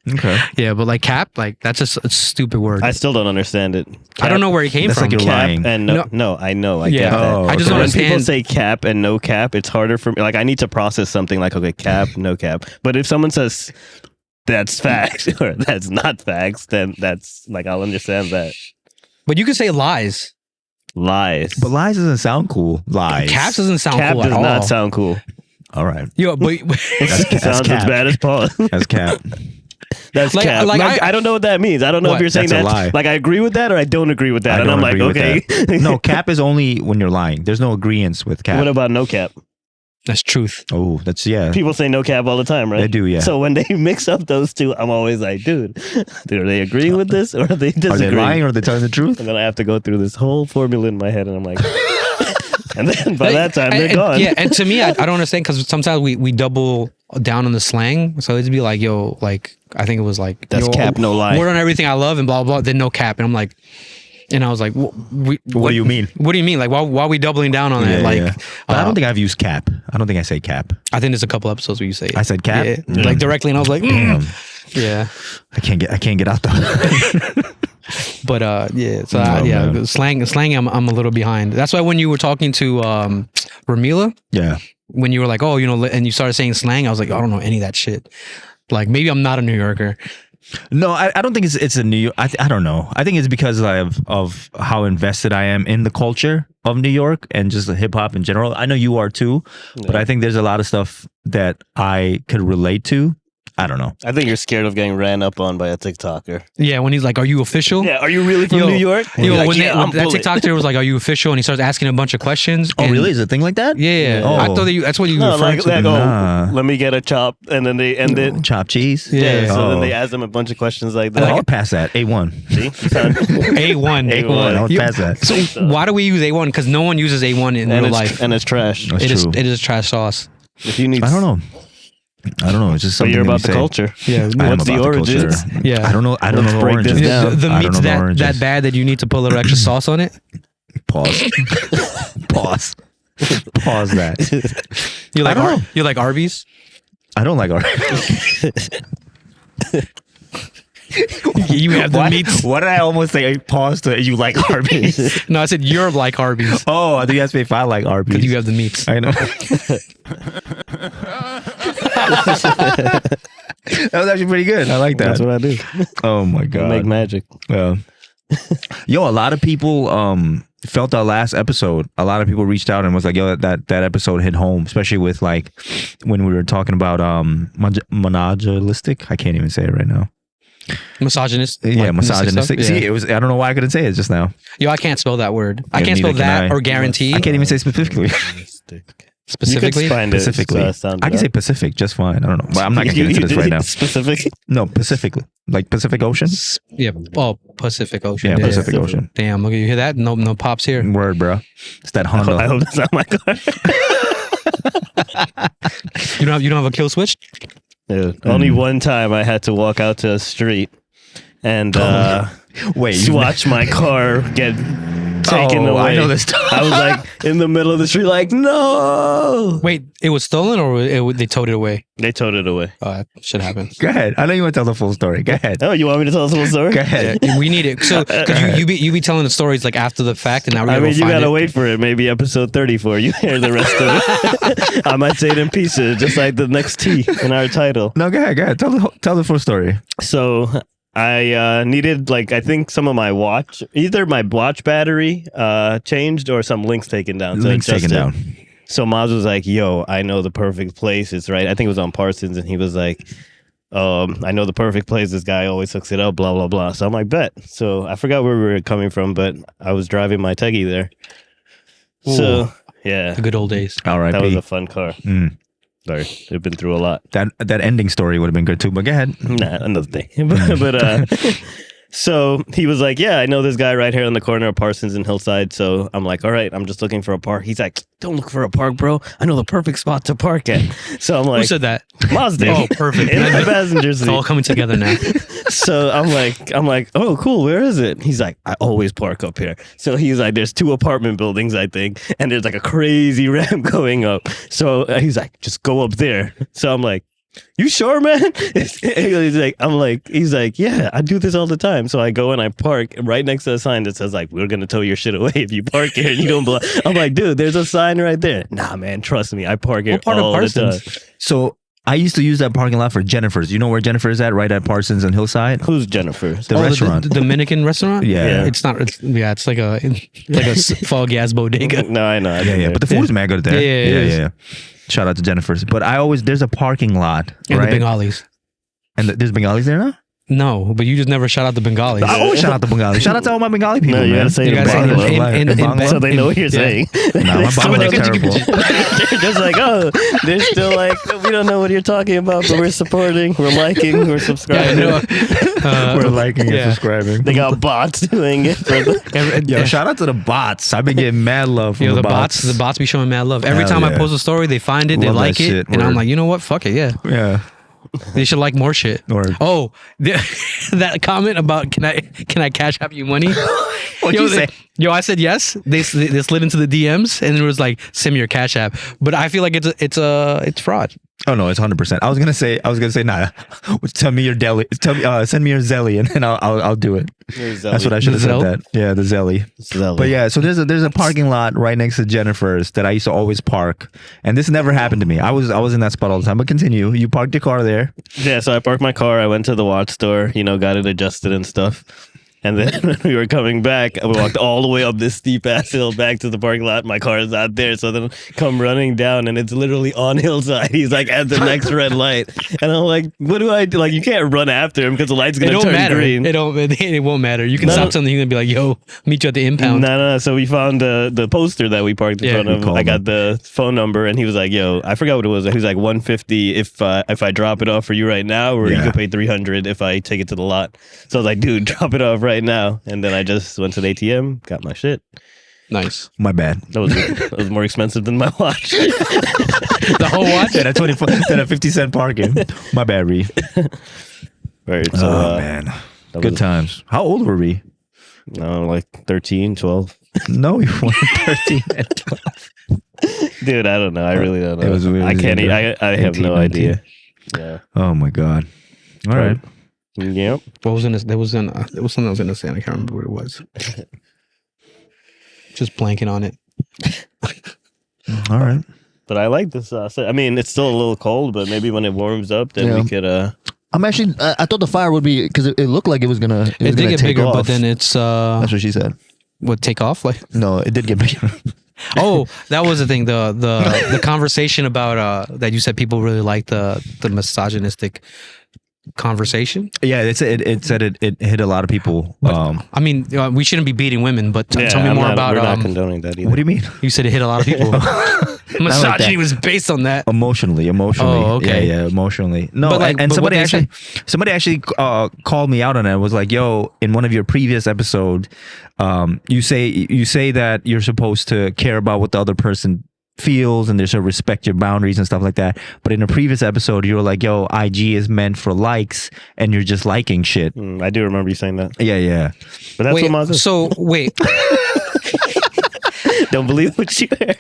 Okay. Yeah, but like cap, like that's just a stupid word. I still don't understand it. I don't know where it came That's from. like you're Cap lying. and no, I know. I Yeah. get that. Oh, I just okay. don't When people understand. say cap and no cap, it's harder for me. Like I need to process something like, okay, cap, no cap. But if someone says that's facts or that's not facts, then that's like, I'll understand that. But you could say lies. Lies. But lies doesn't sound cool. Lies. Caps doesn't sound Cap cool does at all. not sound cool. All right. Yo, but It sounds cap. as bad as pause. That's cap. That's Like- cap. like, Like, I- I don't know what that means. I don't know What? if you're saying That's a that. lie. Like I agree with that or I don't agree with that. I And don't I'm like, agree with okay. No, cap is only when you're lying. There's no agreeance with cap. What about no cap? that's truth. Oh, that's yeah. People say no cap all the time, right? They do, yeah. So when they mix up those two, I'm always like, dude, are they agreeing with this or are they Are disagreeing? they lying or are they telling the truth? And then I have to go through this whole formula in my head, and I'm like, and then by that time they're And- gone. Yeah, and to me, I don't understand because sometimes we double down on the slang. So it'd be like, yo, like I think it was like That's yo, cap, no lie. Word on everything I love and blah blah. Then no cap, and I'm like, and I was like, what do you mean? What do you mean? Like, why are we doubling down on that? Yeah, Like, yeah. But I don't think I've used cap. I don't think I say cap. I think there's a couple episodes where you say it. I said cap? Yeah, Yeah. like directly, and I was like, Damn. yeah. I can't get out though. But yeah, so Oh, yeah, man. slang. I'm a little behind. That's why when you were talking to Ramila, Yeah. when you were like, oh, and you started saying slang, I was like, I don't know any of that shit. Like maybe I'm not a New Yorker. No, I don't think it's a New York. I don't know. I think it's because of how invested I am in the culture of New York and just the hip hop in general. I know you are too, but I think there's a lot of stuff that I could relate to. I don't know. I think you're scared of getting ran up on by a TikToker. Yeah, when he's like, are you official? Yeah, are you really from Yo, New York? Yo, You're like, when yeah, I'm that bullet. TikToker was like, are you official? And he starts asking a bunch of questions. Oh, and- really? Is it a thing like that? Yeah. Oh. I thought that's what you No, referred like, to. like Nah. let me get a chop, and then they end it. Chopped cheese? Yeah. So then Oh. they ask them a bunch of questions like Oh, that. I'll pass that. A1. See? You sound- A1. A1. I'll You- pass that. So why do we use A1? Because no one uses A1 in and real it's life. and it's trash. That's It is true. it is trash sauce. If you need, I don't know. It's just But something you're that we about the say. culture. Yeah. I am What's the about origins? culture. Yeah. I don't know. I don't Let's know the break oranges. this down. The I don't meat's know the that oranges. bad that you need to put a little extra sauce on it. Pause. Pause. Pause that. You like I don't know. you like Arby's? I don't like You have the What? meats. What did I almost say? Pause to you like Arby's? No, I said you're like Arby's Oh, I think you asked me if I like Arby's. because you have the meats. I know. That was actually pretty good. I like that. That's what I do. Oh my I god. make magic. Yeah. Yo, a lot of people felt our last episode. A lot of people reached out and was like, yo, that episode hit home, especially with like when we were talking about monogilistic. I can't even say it right now. Misogynist. Yeah, like, misogynistic. stuff? See, Yeah. it was I don't know why I couldn't say it just now. Yo, I can't spell that word. I Yeah, can't spell neither can that I. or guarantee. I can't even say specifically. Specifically. You could find it. Specifically. Sound I can say Pacific just fine. I don't know. But I'm not gonna get into this right now. Specific. No, Pacifically. Like Pacific Ocean? Yeah. Oh, Pacific Ocean. Yeah, Pacific Ocean. Damn. Look, you hear that? No pops here. Word, bro. It's that I Honda. hope that's not my car. You don't have a kill switch? Dude, only one time I had to walk out to a street and Wait, you watch my car get taken Oh, away. I know this. I was like in the middle of the street, like, no. Wait, it was stolen or they towed it away? They towed it away. Oh, that shit happens. Go ahead. I know you want to tell the full story. Go ahead. Oh, you want me to tell us the whole story? Go ahead. Yeah, we need it. So, because you be telling the stories like after the fact, and now we're I gonna mean, go you find gotta it. wait for it. Maybe episode 34. You hear the rest of it. I might say it in pieces, just like the next T in our title. No, go ahead. Go ahead. Tell the full story. So I needed, like, I think some of my watch, either my watch battery changed or some links taken down. Links taken down. So Maz was like, yo, I know the perfect place. It's right. I think it was on Parsons. And he was like, I know the perfect place. This guy always hooks it up, blah, blah, blah. So I'm like, bet. So I forgot where we were coming from, but I was driving my Teggy there. So, yeah. The good old days. All right, That was a fun car. Mm. Sorry, they've been through a lot. That ending story would have been good too, but go ahead. Nah, another thing. but so he was like, yeah, I know this guy right here on the corner of Parsons and Hillside. So I'm like, all right, I'm just looking for a park. He's like, don't look for a park, bro. I know the perfect spot to park at. So I'm like, Who said that? Mazda. Oh, perfect. In the passenger It's all seat. coming together now. So I'm like, oh, cool. Where is it? He's like, I always park up here. So he's like, there's 2 apartment buildings, I think, and there's like a crazy ramp going up. So he's like, just go up there. So I'm like, you sure, man? He's like, yeah, I do this all the time. So I go and I park right next to a sign that says like, we're gonna tow your shit away if you park here and you don't block. I'm like, dude, there's a sign right there. Nah, man, trust me, I park here What part of all the time. Parsons? So I used to use that parking lot for Jennifer's. You know where Jennifer's at? Right at Parsons and Hillside. Who's Jennifer? The restaurant. The Dominican restaurant? Yeah. It's not. It's like a fog ass bodega. No, I know. Yeah. But the food is mad good there. Yeah, it is. Shout out to Jennifer's. But there's a parking lot, And right? the Bengalis. And there's Bengalis there now? No, but you just never shout out the Bengalis. I always shout out the Bengali. Shout out to all my Bengali people, No, you man. gotta say You it in gotta say it Bangla. in Bangla. So they know what you're Yeah. saying. Nah, my Bangla is terrible. They're just like, oh, they're still like, we don't know what you're talking about, but we're supporting, we're liking, we're Yeah, subscribing. We're liking and yeah. subscribing. They got bots doing it. For the, Yo, shout out to the bots. I've been getting mad love from the bots be showing mad love. Every Hell time I yeah. post a story, they find it, they Love that like it, shit. and I'm Word. like, you know what? Fuck it, yeah. Yeah. They should like more shit. Word. Oh, that comment about can I cash app you money? What'd you say? I said yes. They slid into the DMs and it was like send me your cash app. But I feel like it's fraud. Oh no, it's 100%. I was gonna say, nah. Tell me your deli. Send me your Zelly, and then I'll do it. That's what I should have said. Zelle? That. Yeah, the Zelly. But yeah, so there's a parking lot right next to Jennifer's that I used to always park, and this never happened to me. I was in that spot all the time. But continue. You parked your car there. Yeah, so I parked my car. I went to the watch store, got it adjusted and stuff. And then when we were coming back, I walked all the way up this steep ass hill back to the parking lot. My car is out there. So then come running down and it's literally on Hillside. He's like at the next red light. And I'm like, what do I do? Like, you can't run after him because the light's going to turn green. It won't matter. You can stop something. You're gonna be like, yo, meet you at the impound. No. So we found the poster that we parked in front of. I got the phone number and he was like, yo, I forgot what it was. He was like 150 if I drop it off for you right now, or you can pay 300 if I take it to the lot. So I was like, dude, drop it off right now. And then I just went to the ATM, got my shit. Nice. My bad. That was more expensive than my watch. The whole watch. Yeah, that 50-cent parking. My bad, Ree. Right. So, Man, good times. How old were we? No, like 13, 12. No, we weren't 13 and 12. Dude, I don't know. I really don't know. It was weird. I can't. I have 18, no 19. idea. Yeah. Oh my god. All right. Yep. What was in this? There was something I was gonna say. And I can't remember what it was. Just blanking on it. All right. But I like this. I mean, it's still a little cold, but maybe when it warms up, then we could. I'm actually. I thought the fire would be because it looked like it was gonna. It did get take bigger, off. but then it's That's what she said. would take off like. No, it did get bigger. Oh, that was the thing. The conversation about that you said people really like the misogynistic conversation. Yeah, it said it hit a lot of people. I mean, we shouldn't be beating women, but tell me I'm more not, about. We're not condoning that either. What do you mean? You said it hit a lot of people. Misogyny was based on that. Emotionally. Oh, okay. Yeah, emotionally. No, But, like, and but somebody what they actually called me out on it. Was like, yo, in one of your previous episodes, you say that you're supposed to care about what the other person feels and there's a respect your boundaries and stuff like that. But in a previous episode, you were like, yo, IG is meant for likes and you're just liking shit. I do remember you saying that. Yeah. But that's Wait, what Maz is. so wait, Don't believe what you heard.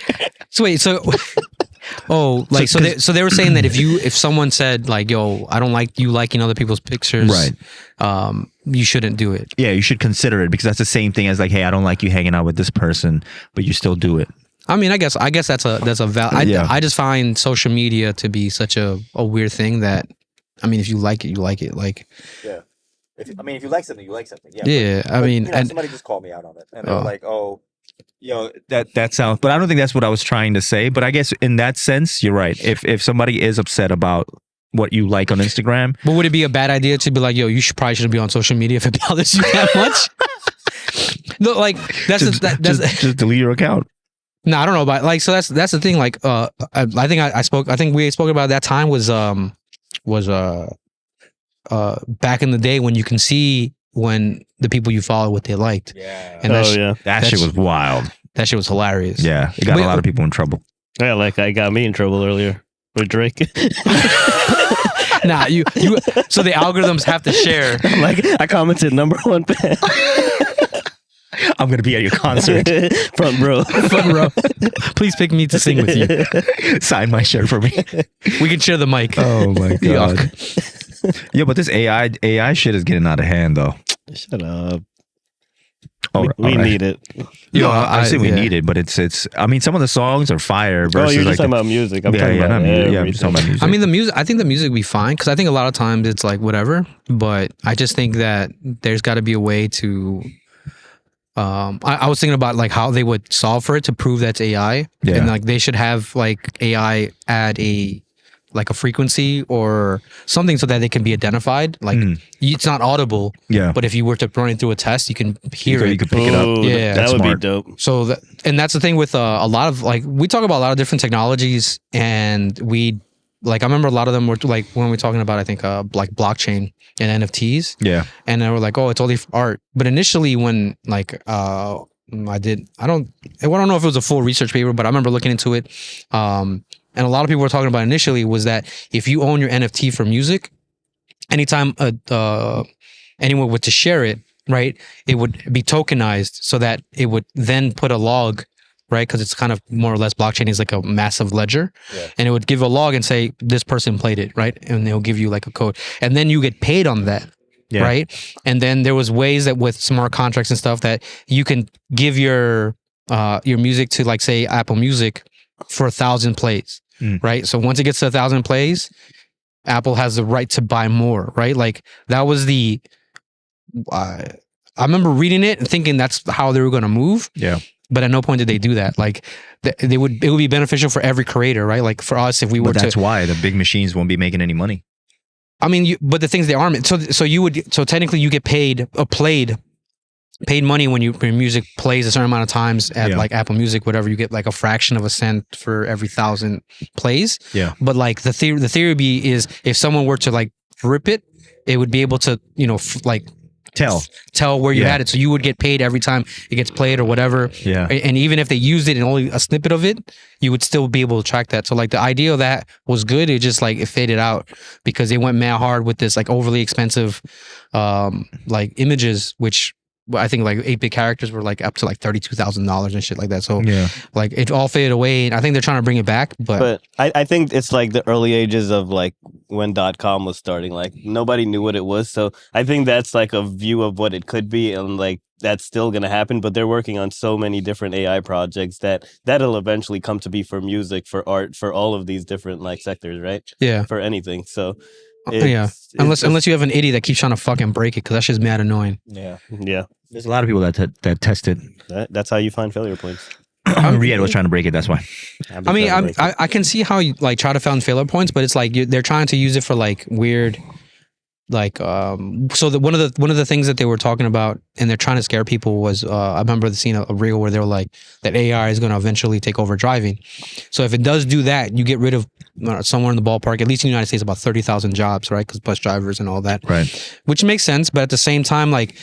oh, like so they were saying that if someone said like, yo, I don't like you liking other people's pictures, Right. You shouldn't do it. Yeah, you should consider it because that's the same thing as like, hey, I don't like you hanging out with this person, but you still do it. I mean, I guess that's a valid. Yeah. I just find social media to be such a weird thing that, I mean, if you like it, you like it. Like, Yeah. If you like something, you like something. Yeah. yeah, I mean, You know, and somebody just called me out on it, and they're like, "Oh, Yo, that sounds, but I don't think that's what I was trying to say. But I guess in that sense, you're right. If somebody is upset about what you like on Instagram. But would it be a bad idea to be like, yo, you probably shouldn't be on social media if it bothers you that much? No, like that's Just delete your account. no, I don't know about like so that's the thing. Like I think we spoke about that time was back in the day when you can see when the people you follow what they liked. Yeah. And That shit was wild. that shit was hilarious. Yeah, it got a lot of people in trouble. Yeah, like I got me in trouble earlier with Drake. Nah, you so the algorithms have to share. Like I commented #1 fan. I'm gonna be at your concert. Front row. Front row. Please pick me to sing with you. Sign my shirt for me. We can share the mic. Oh my god. Yuck. Yeah, but this AI shit is getting out of hand though. Shut up. Oh, We all right. need it. Yo, No, I say we yeah. need it, but it's. I mean, some of the songs are fire. Oh, Versus you're like just talking about music. I'm yeah, talking yeah, about not music. Yeah, I'm everything. just talking about music. I mean, the music. I think the music will be fine because I think a lot of times it's like whatever. But I just think that there's got to be a way to. I was thinking about like how they would solve for it to prove that's AI, Yeah. and like they should have like AI add a frequency or something so that they can be identified. Like it's not audible, yeah, but if you were to run it through a test, you can hear so it. you could pick it up. Ooh, Yeah. that That's would smart. be dope. So that, and that's the thing with a lot of like we talk about a lot of different technologies, and we like I remember a lot of them were like when we're talking about I think like blockchain and NFTs, Yeah, and they were like, oh, it's only for art. But initially, when like I don't know if it was a full research paper, but I remember looking into it. And a lot of people were talking about initially was that if you own your NFT for music, anytime anyone were to share it, right, it would be tokenized so that it would then put a log, right, because it's kind of more or less blockchain is like a massive ledger, and it would give a log and say this person played it, right, and they'll give you like a code, and then you get paid on that. Yeah. Right. And then there was ways that with smart contracts and stuff that you can give your music to like say Apple Music for 1,000 plays. Right. So once it gets to 1,000 plays, Apple has the right to buy more. Right. Like that was the I remember reading it and thinking that's how they were going to move. yeah. But at no point did they do that. Like it would be beneficial for every creator. Right. Like for us, if we were But that's to. why the big machines won't be making any money. I mean, but the things they aren't. So technically you get paid money when your music plays a certain amount of times at like Apple Music, whatever. You get like a fraction of a cent for every 1,000 plays. Yeah. But like the theory would be is if someone were to like rip it, it would be able to tell where you Yeah. had it, so you would get paid every time it gets played or whatever. Yeah. And even if they used it in only a snippet of it, you would still be able to track that. So like the idea of that was good. It just like it faded out because they went mad hard with this like overly expensive like images, which I think like 8-bit characters were like up to like $32,000 and shit like that. So Yeah. like it all faded away, and I think they're trying to bring it back. But I think it's like the early ages of like when .com was starting. Like nobody knew what it was. So I think that's like a view of what it could be, and like that's still gonna happen. But they're working on so many different AI projects that'll eventually come to be for music, for art, for all of these different like sectors, right? yeah. For anything. So Unless you have an idiot that keeps trying to fucking break it, because that shit's mad annoying. Yeah. yeah, There's a lot of people that tested. that's how you find failure points. Riyad was trying to break it. That's why. I mean, I can see how you like try to find failure points, but it's like they're trying to use it for like weird, like So one of the things that they were talking about, and they're trying to scare people was I remember seeing a reel where they were like that AI is going to eventually take over driving. So if it does do that, you get rid of somewhere in the ballpark, at least in the United States, about 30,000 jobs, right? Because bus drivers and all that, Right. which makes sense. But at the same time, like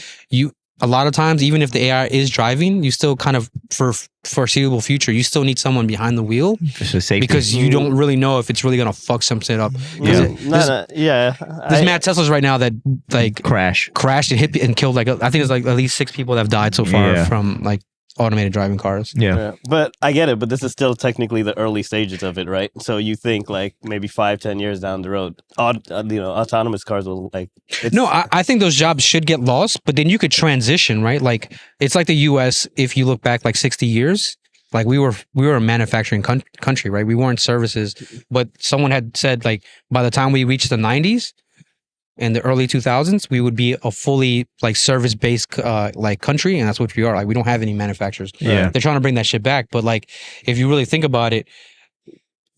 a lot of times, even if the AI is driving, you still kind of for foreseeable future, you still need someone behind the wheel Just a safety. because you don't really know if it's really gonna fuck something up. Yeah. There's mad Teslas right now that like crash. crashed and hit and killed like I think there's like at least 6 people that have died so far Yeah. from like automated driving cars. Yeah. But I get it, but this is still technically the early stages of it, right? So you think like maybe 5-10 years down the road, autonomous cars will like. No, I think those jobs should get lost, but then you could transition, right? Like it's like the U.S. If you look back like 60 years, like we were a manufacturing country, right? We weren't services, but someone had said like by the time we reached the 90s and the early 2000s, we would be a fully like service-based like country, and that's what we are. Like we don't have any manufacturers. Yeah. They're trying to bring that shit back, but like if you really think about it,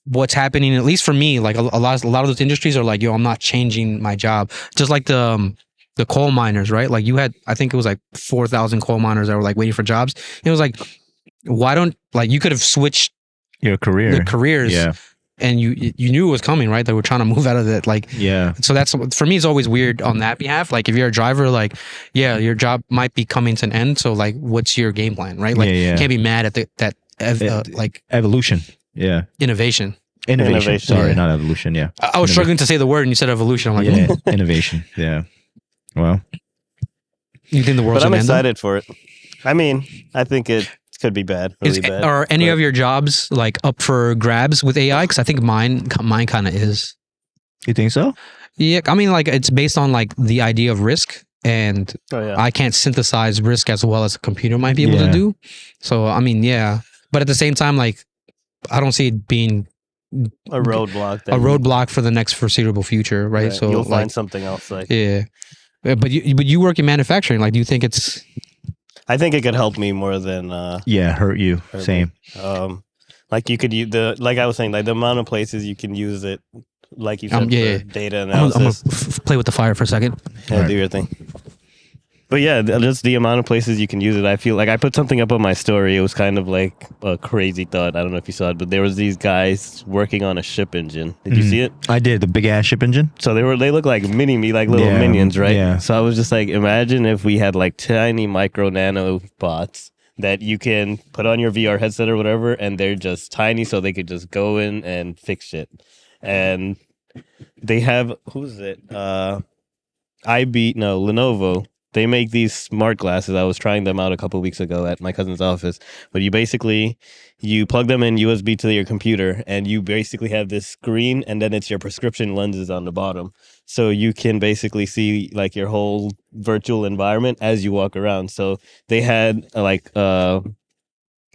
what's happening, at least for me, like a lot of those industries are like, yo, I'm not changing my job. Just like the coal miners, right? Like you had, I think it was like 4,000 coal miners that were like waiting for jobs. It was like, why don't, like, you could have switched Your career. the careers, Yeah. and you knew it was coming, right? They were trying to move out of it, like. Yeah. So that's, for me, it's always weird on that behalf. Like if you're a driver, like, yeah, your job might be coming to an end. So like, what's your game plan, right? Like, Yeah. you can't be mad at like Evolution. Yeah. innovation. Innovation. Sorry, yeah. not evolution. Yeah. I was struggling to say the word, and you said evolution. I'm like, Yeah. Innovation. Yeah. Well, you think the world's But I'm gonna end, though? excited for it. I mean, I think it could be bad, really bad. Are any but- of your jobs like up for grabs with AI? Because I think mine kind of is. you think so? Yeah, I mean, like it's based on like the idea of risk, and Oh yeah. I can't synthesize risk as well as a computer might be able Yeah. to do. So I mean, yeah, but at the same time, like I don't see it being A roadblock. a roadblock for the next foreseeable future, right? So you'll like, find something else. Like yeah. But you work in manufacturing. Like, do you think it's I think it could help me more than Yeah. Hurt you. Hurt me. Same. like you could use like I was saying, like the amount of places you can use it, like you said, yeah, for data I'm gonna analysis. play with the fire for a second. Yeah, do your thing. But yeah, just the amount of places you can use it. I feel like I put something up on my story. It was kind of like a crazy thought. I don't know if you saw it, but there was these guys working on a ship engine. Did you see it? I did the big ass ship engine. So they look like mini-me, like little Yeah, minions, right? yeah. So I was just like, imagine if we had like tiny micro nano bots that you can put on your VR headset or whatever, and they're just tiny, so they could just go in and fix shit. And they have, who's it? Lenovo. They make these smart glasses. I was trying them out a couple weeks ago at my cousin's office. But you plug them in USB to your computer, and you basically have this screen, and then it's your prescription lenses on the bottom. So you can basically see like your whole virtual environment as you walk around. So they had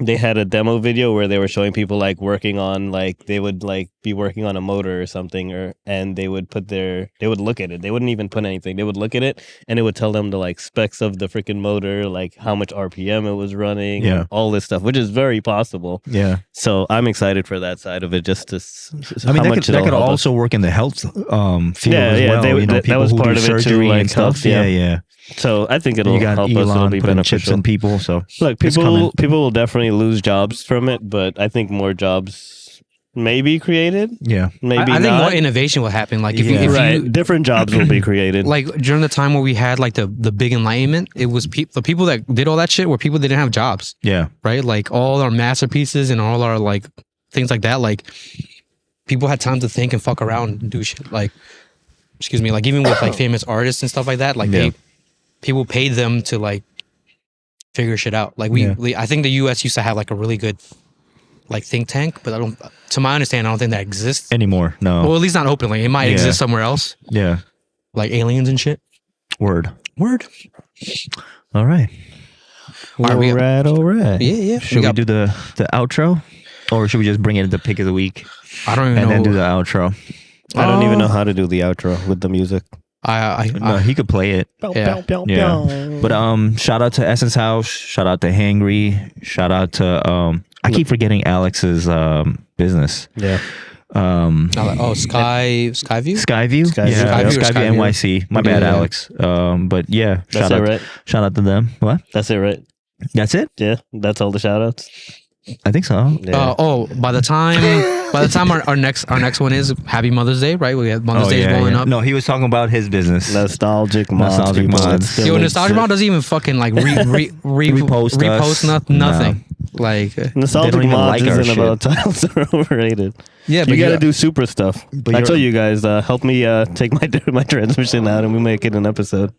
they had a demo video where they were showing people like working on, like they would like be working on a motor or something, and they would look at it. They wouldn't even put anything. They would look at it, and it would tell them the like specs of the freaking motor, like how much RPM it was running, Yeah. all this stuff, which is very possible. Yeah. So I'm excited for that side of it, just to I mean, how that much could it'll help us. also work in the health field Yeah, as yeah, well. they- you know, that people was who part do of it too, surgery like and stuff. health, yeah. Yeah. So I think it'll You got help us. It'll Elon be putting chips beneficial. in people. So Look, it's coming. people will definitely lose jobs from it, but I think more jobs may be created. Yeah. Maybe I think not. more innovation will happen. Like if, Yeah. you, if Right, you different jobs will be created. like during the time where we had like the big enlightenment, it was the people that did all that shit were people that didn't have jobs, Yeah. right? Like all our masterpieces and all our like things like that. Like people had time to think and fuck around and do shit. Like, excuse me, like even with like famous artists and stuff like that. Like Yeah. people paid them to like figure shit out. Like I think the U.S. used to have like a really good like think tank, but to my understanding, I don't think that exists. Anymore. No. Well, at least not openly. It might Yeah. exist somewhere else, Yeah. like aliens and shit. Word. Word. All right. All right, all right. Yeah. Should we do the outro? Or should we just bring it the pick of the week I don't even and know. then do the outro? I don't even know how to do the outro with the music. No, he could play it. Yeah. Yeah. But shout out to Essence House. Shout out to Hangry. Shout out to I keep forgetting Alex's business. Yeah. Skyview. Skyview? Skyview. Yeah, Skyview or Skyview Skyview? NYC. My bad, Yeah. Alex. But yeah, That's it, right? shout out to them. What? That's it, right? That's it? Yeah, that's all the shout outs. I think so. Yeah. By the time our next one is Happy Mother's Day, right? We have Mother's Day rolling up. No, he was talking about his business. Nostalgic mods. Nostalgic people, mods. it still Yo, Nostalgia exists. Mom doesn't even fucking like Repost us. nothing. Like Nostalgic They don't even mods like our isn't shit. about titles are overrated. yeah, You got to do super stuff. But I you're- told you guys, help me take my transmission out and we make it an episode.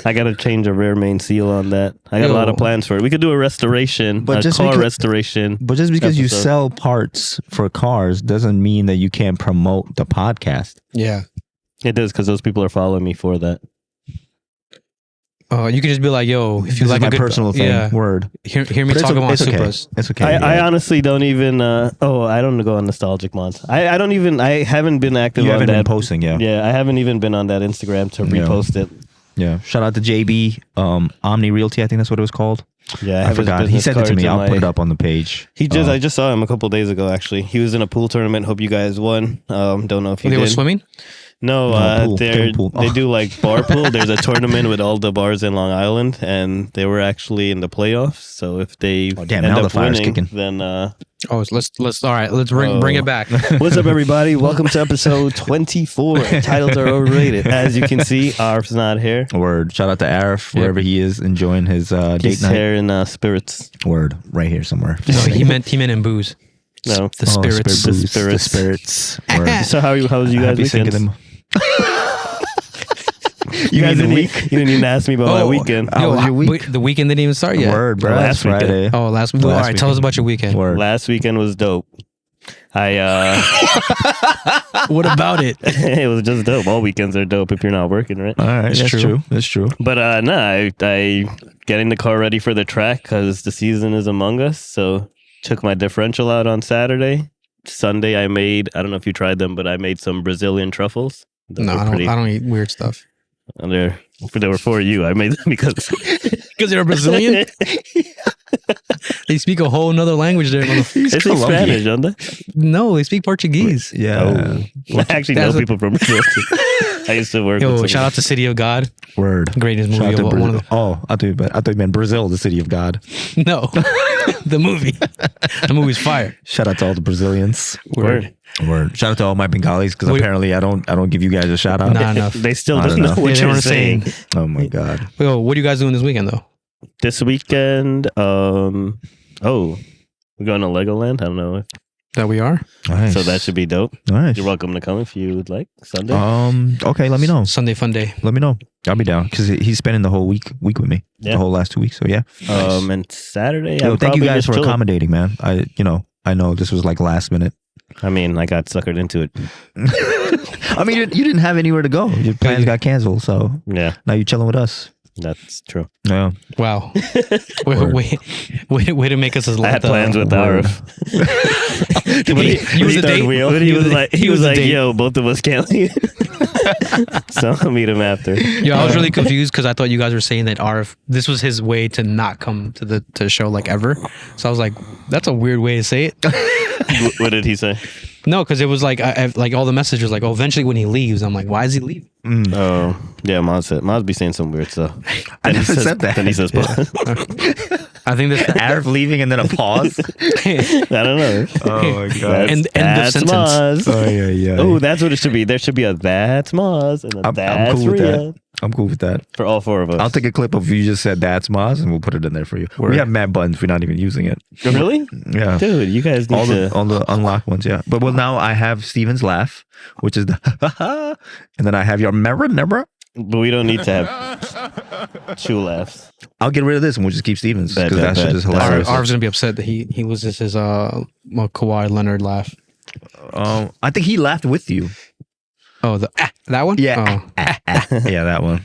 I got to change a rear main seal on that. I got a lot of plans for it. We could do a restoration, But a just car because- restoration. But just because you episode. sell parts for cars doesn't mean that you can't promote the podcast. Yeah. It does because those people are following me for that. You could just be like, yo, if you This like is a my good personal thing. yeah, Word. hear me But talk about it's okay. Supras. It's okay. I yeah. honestly don't even. I don't go on nostalgic mods. I haven't been active You on haven't that. been posting, yeah. Yeah, I haven't even been on that Instagram to Yeah. repost it. Yeah. Shout out to JB, Omni Realty. I think that's what it was called. Yeah, I forgot. He sent it to me. I'll put it up on the page. I just saw him a couple days ago. Actually, he was in a pool tournament. Hope you guys won. Don't know if you They did. were swimming. No, pool. Pool. they do like bar pool. There's a tournament with all the bars in Long Island, and they were actually in the playoffs. So if they damn, end now the up fire's winning, kicking. then Oh, so let's all right. Let's bring it back. what's up, everybody? Welcome to episode 24. Titles are overrated. As you can see, Arif's not here. Word. Shout out to Arif, wherever he is, enjoying his date He's night. here in spirits. Word. Right here somewhere. No, he meant in booze. No. The spirits. The spirits. spirits. Word. So how was you guys' Happy weekend? singing them. You mean the week? You didn't even ask me about my weekend. How was your week? The weekend didn't even start yet. Word, bro. Last Last Friday. Oh, last week. All right, tell us about your weekend. Word. Last weekend was dope. What about it? It was just dope. All weekends are dope if you're not working, right? All right, that's true. true. That's true. But I getting the car ready for the track because the season is among us. So took my differential out on Saturday. Sunday I don't know if you tried them, but I made some Brazilian truffles. Those No, were I don't eat weird stuff. And they were for you. I made them because They're Brazilian. They speak a whole nother language there. they speak Colombian. Spanish, don't they? No, they speak Portuguese. Yeah. I actually know That's people from Brazil too. I used to work Yo, with shout out to City of God. Word. Greatest Shout movie out to of one of Brazil. I thought you meant Brazil, the city of God. the No. The movie. The movie's fire. Shout out to all the Brazilians. Word. Word. Shout out to all my Bengalis because What- apparently I don't give you guys a shout out. Not enough. They still I don't don't know know. what They you're were saying. Oh my god. Yo, what are you guys doing this weekend though? This weekend, we're going to Legoland. I don't know. That we are Nice. So that should be dope. nice. You're welcome to come if you would like. Sunday. Okay, let me know. Sunday fun day. Let me know. I'll be down because he's spending the whole week with me. Yeah. The whole last 2 weeks. So yeah. And Saturday. Yo, I'm thank you probably guys just for chilling. accommodating, man. I know this was like last minute. I mean, I got suckered into it. I mean, you didn't have anywhere to go. Your plans got canceled, so Yeah, now you're chilling with us. that's true. Yeah. Wow. Way to make us as I had plans with word. Arif. He was a date. He was like, a date. yo, both of us can't leave. So I'll meet him after. Yo, I was really confused because I thought you guys were saying that Arif, this was his way to not come to the show like ever. So I was like, that's a weird way to say it. What did he say? No, because it was like like all the messages like, oh, eventually when he leaves, I'm like, why is he leaving? Oh, yeah, Maz be saying some weird stuff. I Then he never says- said that. Then he says, I think that's Arif leaving and then a pause. I don't know. Oh my god. End of That's sentence. Maz. Oh yeah. Oh, that's what it should be. There should be a that's Maz and a I'm that's cool with that. Riyad I'm cool with that. for all four of us. I'll take a clip of you just said that's Maz and we'll put it in there for you. Word. We have mad buttons. We're not even using it. Really? Yeah. Dude, you guys need All the unlocked ones, yeah. But well, now I have Steven's laugh, which is the and then I have your mirror. But we don't need to have two laughs. I'll get rid of this and we'll just keep Steven's Bet, because bet, that shit bet. is hilarious. Arif's gonna be upset that he loses his Kawhi Leonard laugh. I think he laughed with you. Oh, that one? Yeah. Oh. Yeah, that one.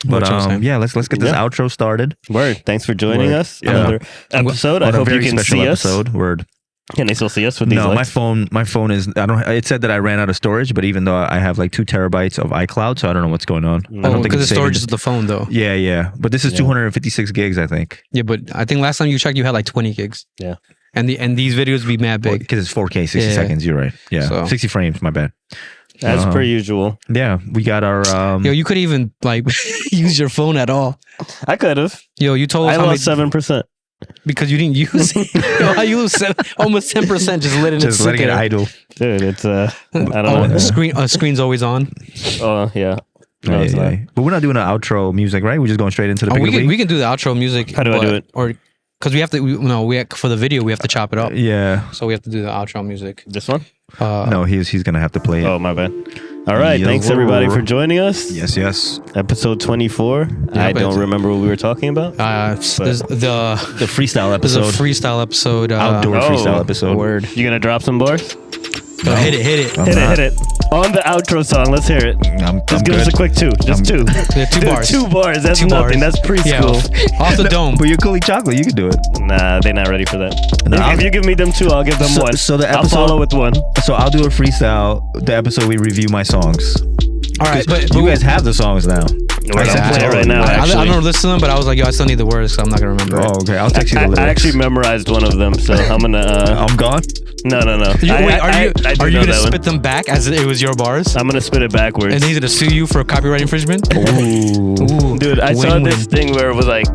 But What you were saying. yeah, let's get this Yeah. outro started. Word. Thanks for joining Word. us. Yeah. Another episode. I On a hope you very can special see episode. us. Word. Can they still see us with these No, lights? my phone is. I don't. It said that I ran out of storage, but even though I have like 2 terabytes of iCloud, so I don't know what's going on. I Oh, don't think because it's the storage is saving. the phone though. Yeah. But this is Yeah. 256 gigs, I think. Yeah, but I think last time you checked, you had like 20 gigs. Yeah. And these videos be mad big. Because it's 4K, 60 Yeah. seconds. You're right. Yeah, So- 60 frames. My bad. As per usual. Yeah, we got our. Yo, you could even like use your phone at all. I could have. Yo, you told us I how lost many, 7%. because you didn't use it. Yo, how you lose almost 10% just letting just it letting sit it there. idle. Dude, it's I don't Oh, know. screen's always on. Oh, yeah. No, Yeah, it's yeah. not. But we're not doing an outro music, right? We're just going straight into the Oh, bigger we league. can do the outro music. How do I do it? Or because we have to. For the video we have to chop it up. Yeah. So we have to do the outro music. This one? No, he's gonna have to play it. Oh, my bad. All right. Yo. Thanks, everybody, for joining us. Yes. Episode 24. Yeah, I but- don't remember what we were talking about. There's The freestyle there's a episode. freestyle episode. Outdoor Oh. freestyle episode. Word. You going to drop some bars? Yo, hit it. Hit it. On the outro song. Let's hear it. I'm Just give good. us a quick 2. Just 2. Yeah, 2 Dude, bars. 2 bars. That's 2 nothing. bars. That's preschool. Yeah, off the dome. But you're cooling chocolate. You can do it. Nah, they're not ready for that. No, If you give me them 2, I'll give them So- 1. so the I'll episode- follow with 1. So I'll do a freestyle. The episode we review my songs. All right, but You guys have the songs now. We're I gonna play it right now. I Actually, remember listening to them, but I was like, yo, I still need the words, so I'm not gonna remember. Oh, okay. I'll text you the I lyrics. actually memorized one of them, so I'm gonna. I'm gone. No. Wait, I do are you know gonna that one. spit them back as it was your bars? I'm gonna spit it backwards. And he's gonna sue you for copyright infringement? Ooh. Dude, I saw Win-win. this thing where it was like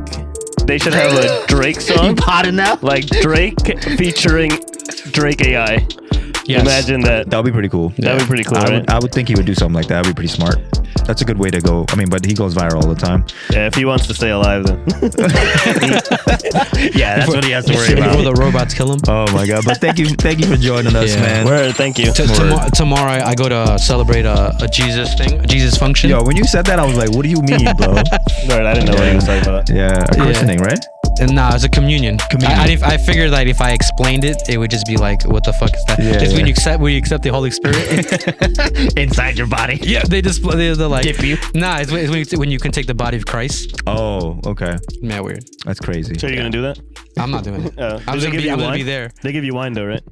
they should have a Drake You song, potted now? like Drake featuring Drake AI. Yes. Imagine that. That would be pretty cool. That'd be pretty cool, right? I would think he would do something like that. That'd be pretty smart. That's a good way to go. I mean, but he goes viral all the time. Yeah, if he wants to stay alive, then. Yeah, that's what he has to worry Before about. the robots kill him. Oh my god! But thank you for joining us, Yeah. man. Word, thank you. Tomorrow I go to celebrate a Jesus thing, a Jesus function. Yo, when you said that, I was like, "What do you mean, bro?" Word, I didn't know what he was talking about. Yeah, a christening, right? And nah, it's a communion. Communion. I figured that if I explained it, it would just be like, what the fuck is that? Yeah, It's yeah. when you accept the Holy Spirit. Inside your body. Yeah, they're like Dip you. Nah, it's when you can take the body of Christ. Oh, okay. Man, weird. That's crazy. So you're gonna do that? I'm not doing it. Oh. I'm Do they just give you gonna wine? be there. They give you wine though, right?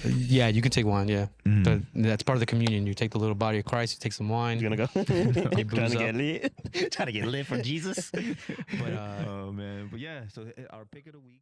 Yeah, you can take wine. Yeah, Mhm. but that's part of the communion. You take the little body of Christ. You take some wine. You gonna go? You Trying booze to up. get lit. Trying to get lit for Jesus. But Oh man, but yeah. So our pick of the week.